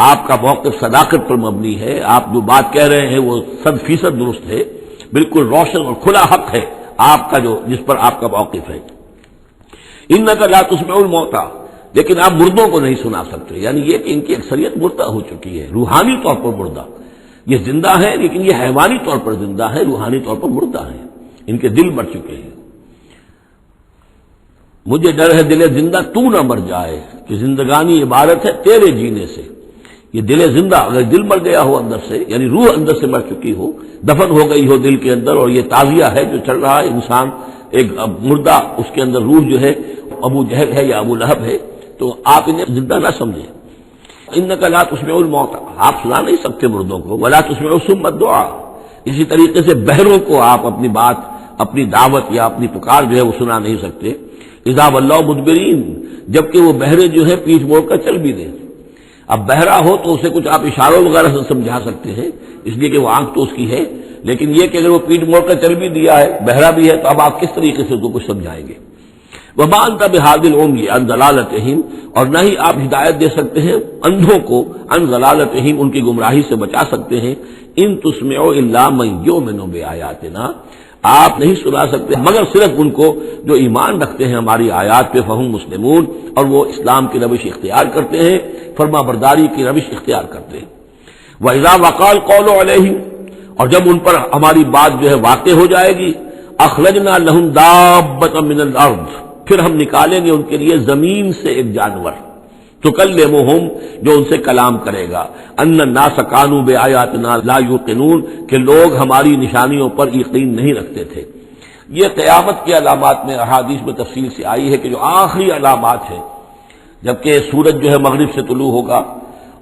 Speaker 1: آپ کا موقف صداقت پر مبنی ہے، آپ جو بات کہہ رہے ہیں وہ 100% درست ہے، بالکل روشن اور کھلا حق ہے آپ کا جو جس پر آپ کا موقف ہے۔ انک لا تسمع الموتى، لیکن آپ مردوں کو نہیں سنا سکتے، یعنی یہ کہ ان کی اکثریت مردہ ہو چکی ہے، روحانی طور پر مردہ، یہ زندہ ہے لیکن یہ حیوانی طور پر زندہ ہے، روحانی طور پر مردہ ہے، ان کے دل مر چکے ہیں۔ مجھے ڈر ہے دل زندہ تو نہ مر جائے، کہ زندگانی عبارت ہے تیرے جینے سے۔ یہ دل زندہ، اگر دل مر گیا ہو اندر سے، یعنی روح اندر سے مر چکی ہو، دفن ہو گئی ہو دل کے اندر، اور یہ تعزیہ ہے جو چل رہا ہے، انسان ایک مردہ، اس کے اندر روح جو ہے ابو جہل ہے یا ابو لہب ہے، تو آپ انہیں زندہ نہ سمجھیں۔ انک لا تسمع الموتى، آپ سنا نہیں سکتے مردوں کو، ولا تسمع الصم الدعاء، اسی طریقے سے بہروں کو آپ اپنی بات، اپنی دعوت یا اپنی پکار جو ہے وہ سنا نہیں سکتے۔ اذا ولوا مدبرین، جبکہ وہ بہرے جو ہے پیٹھ موڑ کر چل بھی دیں۔ اب بہرا ہو تو اسے کچھ آپ اشاروں وغیرہ سے سمجھا سکتے ہیں، اس لیے کہ وہ آنکھ تو اس کی ہے، لیکن یہ کہ اگر وہ پیٹھ موڑ کر چل بھی دیا ہے، بہرا بھی ہے، تو اب آپ کس طریقے سے اس کو کچھ سمجھائیں گے؟ وما انت بہادی العمی عن ضلالتہم، اور نہ ہی آپ ہدایت دے سکتے ہیں اندھوں کو، عن ضلالتہم، ان کی گمراہی سے بچا سکتے ہیں۔ ان تسمع الا من یؤمن بآیاتنا، آپ نہیں سنا سکتے مگر صرف ان کو جو ایمان رکھتے ہیں ہماری آیات پہ، فہم مسلمون، اور وہ اسلام کی روش اختیار کرتے ہیں، فرما برداری کی روش اختیار کرتے ہیں۔ وَإِذَا وَقَعَ الْقَوْلُ عَلَيْهِمْ، اور جب ان پر ہماری بات جو ہے واقع ہو جائے گی، اخرجنا لہم دابۃ من الارض، پھر ہم نکالیں گے ان کے لیے زمین سے ایک جانور، تکلمہم، جو ان سے کلام کرے گا، ان الناس کانوا بآیاتنا لا یوقنون، کہ لوگ ہماری نشانیوں پر یقین نہیں رکھتے تھے۔ یہ قیامت کی علامات میں احادیث میں تفصیل سے آئی ہے کہ جو آخری علامات ہیں، جبکہ سورج جو ہے مغرب سے طلوع ہوگا،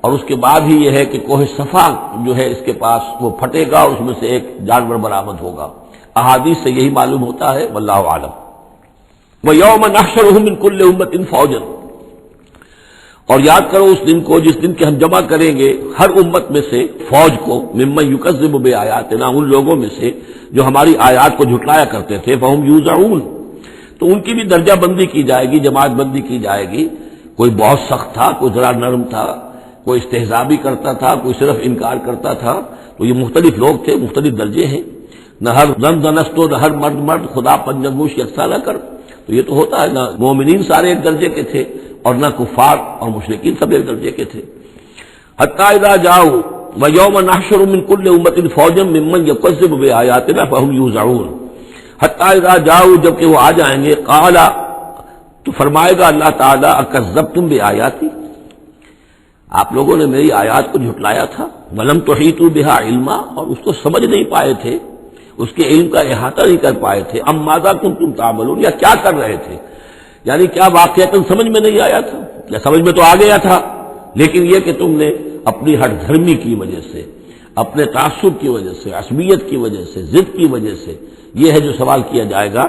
Speaker 1: اور اس کے بعد ہی یہ ہے کہ کوہ صفا جو ہے اس کے پاس وہ پھٹے گا اور اس میں سے ایک جانور برآمد ہوگا۔ احادیث سے یہی معلوم ہوتا ہے، واللہ اعلم۔ وَيَوْمَ نَحْشُرُهُم مِّن كُلِّ أُمَّةٍ فَوْجًا، اور یاد کرو اس دن کو جس دن کہ ہم جمع کریں گے ہر امت میں سے فوج کو، ممن یکذب بآیاتنا، ان لوگوں میں سے جو ہماری آیات کو جھٹلایا کرتے تھے، فہم یوزعون، تو ان کی بھی درجہ بندی کی جائے گی، جماعت بندی کی جائے گی۔ کوئی بہت سخت تھا، کوئی ذرا نرم تھا، کوئی استہزاء بھی کرتا تھا، کوئی صرف انکار کرتا تھا، تو یہ مختلف لوگ تھے، مختلف درجے ہیں۔ نہ ہر زن زنستو، نہ ہر مرد مرد، خدا پنجنگوش یکساں نہ کر، تو یہ تو ہوتا ہے نا، مومنین سارے ایک درجے کے تھے اور نہ کفار اور مشرکین سب ایک درجے کے تھے۔ حتی اذا جاؤ ویوم نحشر من کل امۃ فوجا ممن یکذب بآیاتنا فہم یوزعون، حتی اذا جاؤ، جب کہ وہ آ جائیں گے، قال، تو فرمائے گا اللہ تعالیٰ، اکذبتم بآیاتی، آپ لوگوں نے میری آیات کو جھٹلایا تھا، ولم تحیطوا بہا علما، اور اس کو سمجھ نہیں پائے تھے، اس کے علم کا احاطہ نہیں کر پائے تھے، ام ماذا کنتم تعملون، یا کیا کر رہے تھے، یعنی کیا واقعہ سمجھ میں نہیں آیا تھا، یا سمجھ میں تو آ گیا تھا، لیکن یہ کہ تم نے اپنی ہٹ دھرمی کی وجہ سے، اپنے تعصب کی وجہ سے، عصبیت کی وجہ سے، ضد کی وجہ سے، یہ ہے جو سوال کیا جائے گا۔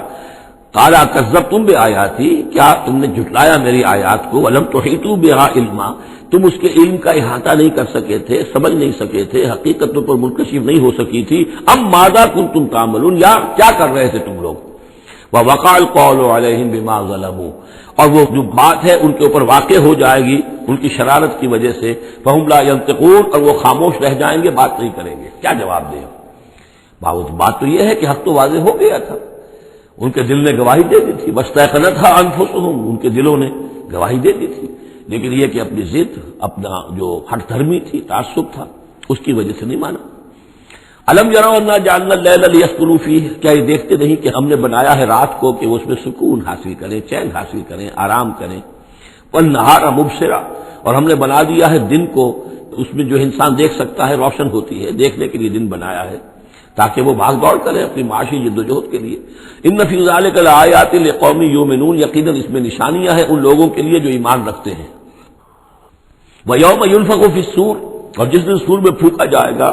Speaker 1: قال کذبتم بآیاتی، کیا تم نے جھٹلایا میری آیات کو، ولم تحیطوا بہا علما، تم اس کے علم کا احاطہ نہیں کر سکے تھے، سمجھ نہیں سکے تھے، حقیقت پر منکشف نہیں ہو سکی تھی، ام ماذا کنتم تعملون، یا کیا کر رہے تھے تم لوگ۔ وَوَقَعَ الْقَوْلُ عَلَيْهِمْ بِمَا ظَلَمُوا، اور وہ جو بات ہے ان کے اوپر واقع ہو جائے گی ان کی شرارت کی وجہ سے، فَهُمْ لَا يَنطِقُونَ، اور وہ خاموش رہ جائیں گے، بات نہیں کریں گے، کیا جواب دیں۔ بات تو یہ ہے کہ حق تو واضح ہو گیا تھا، ان کے دل نے گواہی دے دی تھی، وَاسْتَيْقَنَتْهَا أَنفُسُهُمْ، ان کے دلوں نے گواہی دے دی تھی، لیکن یہ کہ اپنی ضد، اپنا جو ہٹ دھرمی تھی، تعصب تھا، اس کی وجہ سے نہیں مانا۔ الم یروا انا جعلنا اللیل لیسکنوا فیہ، کیا یہ دیکھتے نہیں کہ ہم نے بنایا ہے رات کو کہ اس میں سکون حاصل کریں، چین حاصل کریں، آرام کریں، والنہار مبصرا، اور ہم نے بنا دیا ہے دن کو، اس میں جو انسان دیکھ سکتا ہے، روشن ہوتی ہے، دیکھنے کے لیے دن بنایا ہے تاکہ وہ بھاگ دوڑ کرے اپنی معاشی جدوجہد کے لیے۔ ان فی ذلک لآیات لقوم یؤمنون، یقیناً اس میں نشانیاں ہیں ان لوگوں کے لیے جو ایمان رکھتے ہیں۔ ویوم ینفخ فی الصور، اور جس دن سور میں پھونکا جائے گا،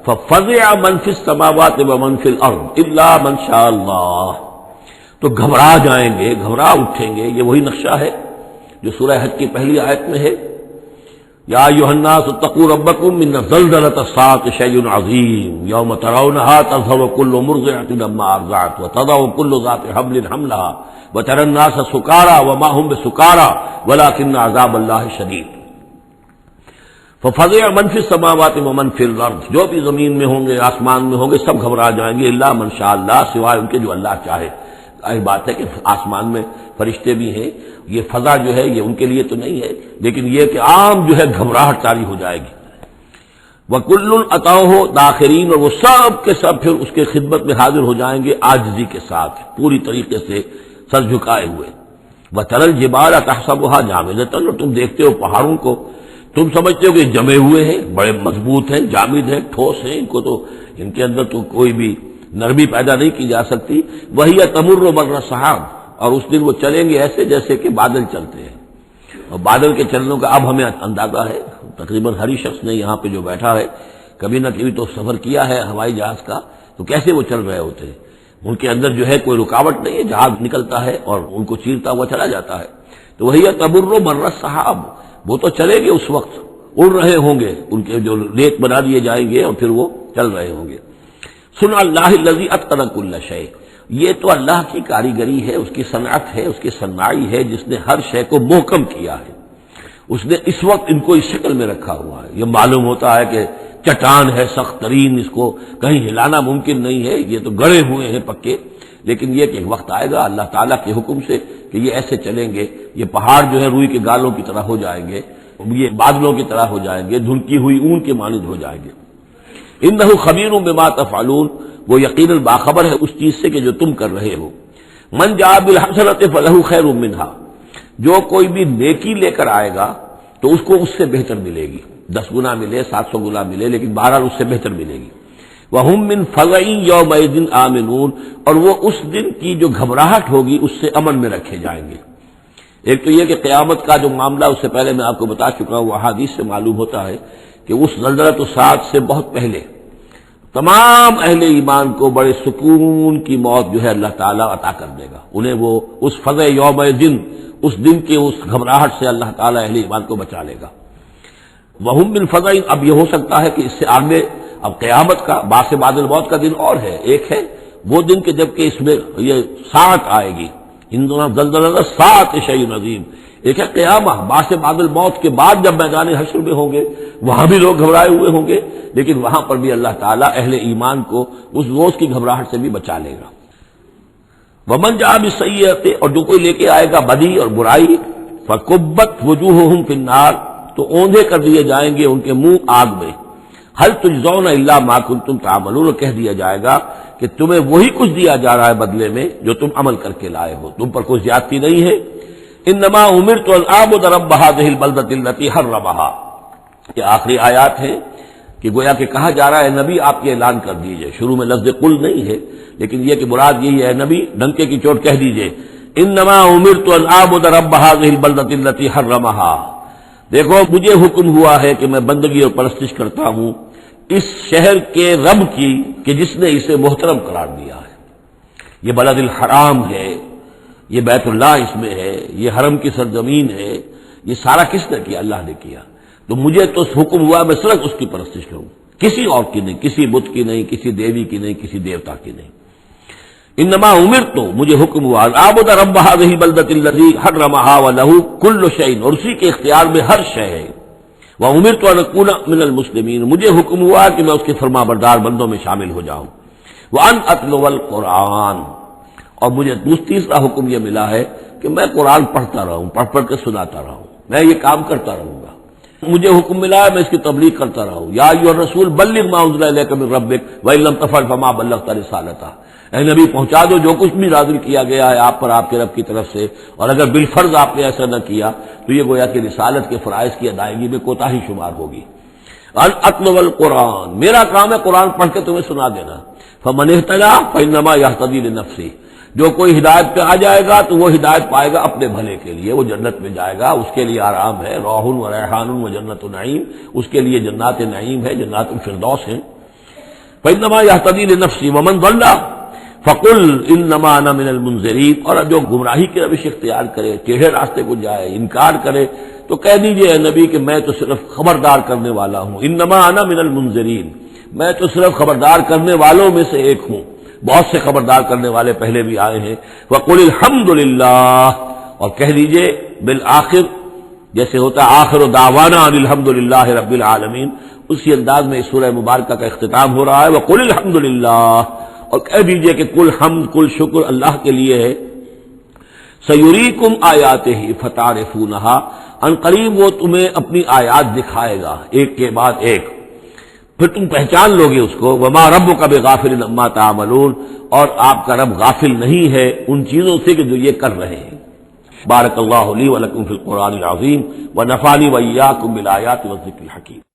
Speaker 1: فَفَزِعَ مَنْ فِي السَّمَاوَاتِ وَمَنْ فِي الْأَرْضِ إِلَّا مَنْ شَاءَ اللَّهُ، تو گھبرا جائیں گے، گھبرا اٹھیں گے، یہ وہی نقشہ ہے جو سورہ حج کی پہلی آیت میں ہے، یا ایھا الناس اتقوا ربکم ان زلزلۃ الساعۃ شیء عظیم یوم ترونها تذهل كل مرضعۃ عما ارضعت وتضع كل ذات حمل حملها وترى الناس سکارى وما هم بسکارى ولكن عذاب الله شدید۔ فَفَزِعَ مَنْ فِي السَّمَاوَاتِ وَمَنْ فِي الْأَرْضِ، جو بھی زمین میں ہوں گے، آسمان میں ہوں گے، سب گھبرا جائیں گے، الا من شاء اللہ، سوائے ان کے جو اللہ چاہے۔ ظاہر بات ہے کہ آسمان میں فرشتے بھی ہیں، یہ فضا جو ہے یہ ان کے لیے تو نہیں ہے، لیکن یہ کہ عام جو ہے گھبراہٹ طاری ہو جائے گی۔ وَكُلٌّ أَتَوْهُ دَاخِرِينَ، اور وہ سب کے سب پھر اس کے خدمت میں حاضر ہو جائیں گے عاجزی کے ساتھ، پوری طریقے سے سر جھکائے ہوئے۔ وَتَرَى الْجِبَالَ تَحْسَبُهَا جَامِدَةً، اور تم دیکھتے ہو پہاڑوں کو، تم سمجھتے ہو کہ جمے ہوئے ہیں، بڑے مضبوط ہیں، جامد ہیں، ٹھوس ہیں، ان کو تو ان کے اندر تو کوئی بھی نرمی پیدا نہیں کی جا سکتی۔ وَهِيَ تَمُرُّ مَرَّ السَّحَابِ، اور اس دن وہ چلیں گے ایسے جیسے کہ بادل چلتے ہیں، اور بادل کے چلنوں کا اب ہمیں اندازہ ہے، تقریباً ہر ہی شخص نے یہاں پہ جو بیٹھا ہے کبھی نہ کبھی تو سفر کیا ہے ہوائی جہاز کا، تو کیسے وہ چل رہے ہوتے ہیں، ان کے اندر جو ہے کوئی رکاوٹ نہیں ہے، جہاز نکلتا ہے اور ان کو چیرتا ہوا چلا جاتا ہے۔ تو وہی تمر مر السحاب، وہ تو چلیں گے، اس وقت اڑ رہے ہوں گے، ان کے جو ریت بنا دیے جائیں گے اور پھر وہ چل رہے ہوں گے۔ سن اللہ الذی اتقن کل شیء، یہ تو اللہ کی کاریگری ہے، اس کی صنعت ہے، اس کی صنائی ہے، جس نے ہر شے کو محکم کیا ہے، اس نے اس وقت ان کو اس شکل میں رکھا ہوا ہے۔ یہ معلوم ہوتا ہے کہ چٹان ہے سخت ترین، اس کو کہیں ہلانا ممکن نہیں ہے، یہ تو گڑے ہوئے ہیں پکے، لیکن یہ کہ ایک وقت آئے گا اللہ تعالیٰ کے حکم سے کہ یہ ایسے چلیں گے، یہ پہاڑ جو ہے روئی کے گالوں کی طرح ہو جائیں گے، یہ بادلوں کی طرح ہو جائیں گے، دھنکی ہوئی اون کے مانند ہو جائیں گے۔ انہ خبیر بما تفعلون، وہ یقیناً باخبر ہے اس چیز سے کہ جو تم کر رہے ہو. من جاء بالحسنۃ فلہ خیر منہا، جو کوئی بھی نیکی لے کر آئے گا تو اس کو اس سے بہتر ملے گی، 10 گنا ملے 700 گنا ملے، لیکن بہرحال اس سے بہتر ملے گی. وَهُم مِّن فَزَعٍ يَوْمَئِذٍ آمِنُونَ، اور وہ اس دن کی جو گھبراہٹ ہوگی اس سے امن میں رکھے جائیں گے. ایک تو یہ کہ قیامت کا جو معاملہ اس سے پہلے میں آپ کو بتا چکا ہوں، وہ احادیث سے معلوم ہوتا ہے کہ اس زلزلۃ الساعۃ سے بہت پہلے تمام اہل ایمان کو بڑے سکون کی موت جو ہے اللہ تعالیٰ عطا کر دے گا. انہیں وہ اس فزع یومئذ، اس دن کے اس گھبراہٹ سے اللہ تعالیٰ اہل ایمان کو بچا لے گا. وَهُم مِّن فَزَعٍ، اب یہ ہو سکتا ہے کہ اس سے آگے اب قیامت کا بعد بعد الموت کا دن اور ہے. ایک ہے وہ دن کہ جب کہ اس میں یہ ساعت آئے گی، ان دونوں زلزلہ ساعت شیء عظیم. ایک ہے قیامہ، بعد الموت کے بعد جب میدان حشر میں ہوں گے وہاں بھی لوگ گھبرائے ہوئے ہوں گے، لیکن وہاں پر بھی اللہ تعالیٰ اہل ایمان کو اس روز کی گھبراہٹ سے بھی بچا لے گا. ومن جاء بالسیئۃ، اور جو کوئی لے کے آئے گا بدی اور برائی، فکبت وجوہہم فی النار، تو اوندھے کر دیے جائیں گے ان کے منہ آگ میں. هل تجزون الا ما کنتم تعملون، کہہ دیا جائے گا کہ تمہیں وہی کچھ دیا جا رہا ہے بدلے میں جو تم عمل کر کے لائے ہو، تم پر کوئی زیادتی نہیں ہے. انما امرت ان اعبد رب هذه البلدة التي حرمها، یہ آخری آیات ہیں کہ گویا کہ کہا جا رہا ہے نبی آپ یہ اعلان کر دیجئے. شروع میں لفظ قل نہیں ہے، لیکن یہ کہ مراد یہی ہے نبی ڈنکے کی چوٹ کہہ دیجئے انما امرت ان اعبد رب هذه البلدة التي حرمها، دیکھو مجھے حکم ہوا ہے کہ میں بندگی اور پرستش کرتا ہوں اس شہر کے رب کی کہ جس نے اسے محترم قرار دیا ہے. یہ بلد الحرام ہے، یہ بیت اللہ اس میں ہے، یہ حرم کی سرزمین ہے. یہ سارا کس نے کیا؟ اللہ نے کیا. تو مجھے تو حکم ہوا میں صرف اس کی پرستش کروں، کسی اور کی نہیں، کسی بت کی نہیں، کسی دیوی کی نہیں، کسی دیوتا کی نہیں. انما امرت، مجھے حکم ہوا اعبد رب هذه البلدة التي حرمها وله كل شيء، اور اسی کے اختیار میں ہر شے ہے. وَأُمِرْتُ أَنْ أَكُونَ مِنَ الْمُسْلِمِينَ، مجھے حکم ہوا کہ میں اس کے فرما بردار بندوں میں شامل ہو جاؤں. وَأَنْ أَتْلُوَ الْقُرْآنَ، اور مجھے تیسرا حکم یہ ملا ہے کہ میں قرآن پڑھتا رہوں، پڑھ کے سناتا رہوں، میں یہ کام کرتا رہوں گا. مجھے حکم ملا ہے میں اس کی تبلیغ کرتا رہوں. یا ایھا الرسول بلغ ما انزل الیک من ربک وان لم تفعل فما بلغت رسالتہ، اے نبی پہنچا دو جو کچھ بھی نازل کیا گیا ہے آپ پر آپ کے رب کی طرف سے، اور اگر بالفرض آپ نے ایسا نہ کیا تو یہ گویا کہ رسالت کے فرائض کی ادائیگی میں کوتاہی شمار ہوگی. ان اتلو القرآن، میرا کام ہے قرآن پڑھ کے تمہیں سنا دینا. فمن اہتدی فانما یہتدی لنفسہ، جو کوئی ہدایت پہ آ جائے گا تو وہ ہدایت پائے گا اپنے بھلے کے لیے، وہ جنت میں جائے گا، اس کے لیے آرام ہے. روح و ریحان و جنت نعیم، اس کے لیے جنات نعیم ہے، جنات الفردوس ہے. فانما یہتدی لنفسہ ومن ضل فقل انما انا من المنذرین، اور جو گمراہی کی روش اختیار کرے، ٹیڑھے راستے کو جائے، انکار کرے، تو کہہ دیجئے اے نبی کہ میں تو صرف خبردار کرنے والا ہوں. انما انا من المنذرین، میں تو صرف خبردار کرنے والوں میں سے ایک ہوں. بہت سے خبردار کرنے والے پہلے بھی آئے ہیں. وقل الحمدللہ، اور کہہ دیجئے بالآخر، جیسے ہوتا ہے آخر دعوانا ان الحمدللہ رب العالمین، اسی انداز میں اس سورہ مبارکہ کا اختتام ہو رہا ہے. وقل الحمدللہ، اور کہہ دیجئے کہ کل حمد کل شکر اللہ کے لیے ہے. سیریکم آیاتہ فتعرفونہا، ان قریب وہ تمہیں اپنی آیات دکھائے گا ایک کے بعد ایک، پھر تم پہچان لوگے اس کو. وما ربک بغافل عما تعملون، اور آپ کا رب غافل نہیں ہے ان چیزوں سے کہ جو یہ کر رہے ہیں. بارک اللہ لی ولکم فی القرآن العظیم ونفعنی وإیاکم بالآیات والذکر الحکیم.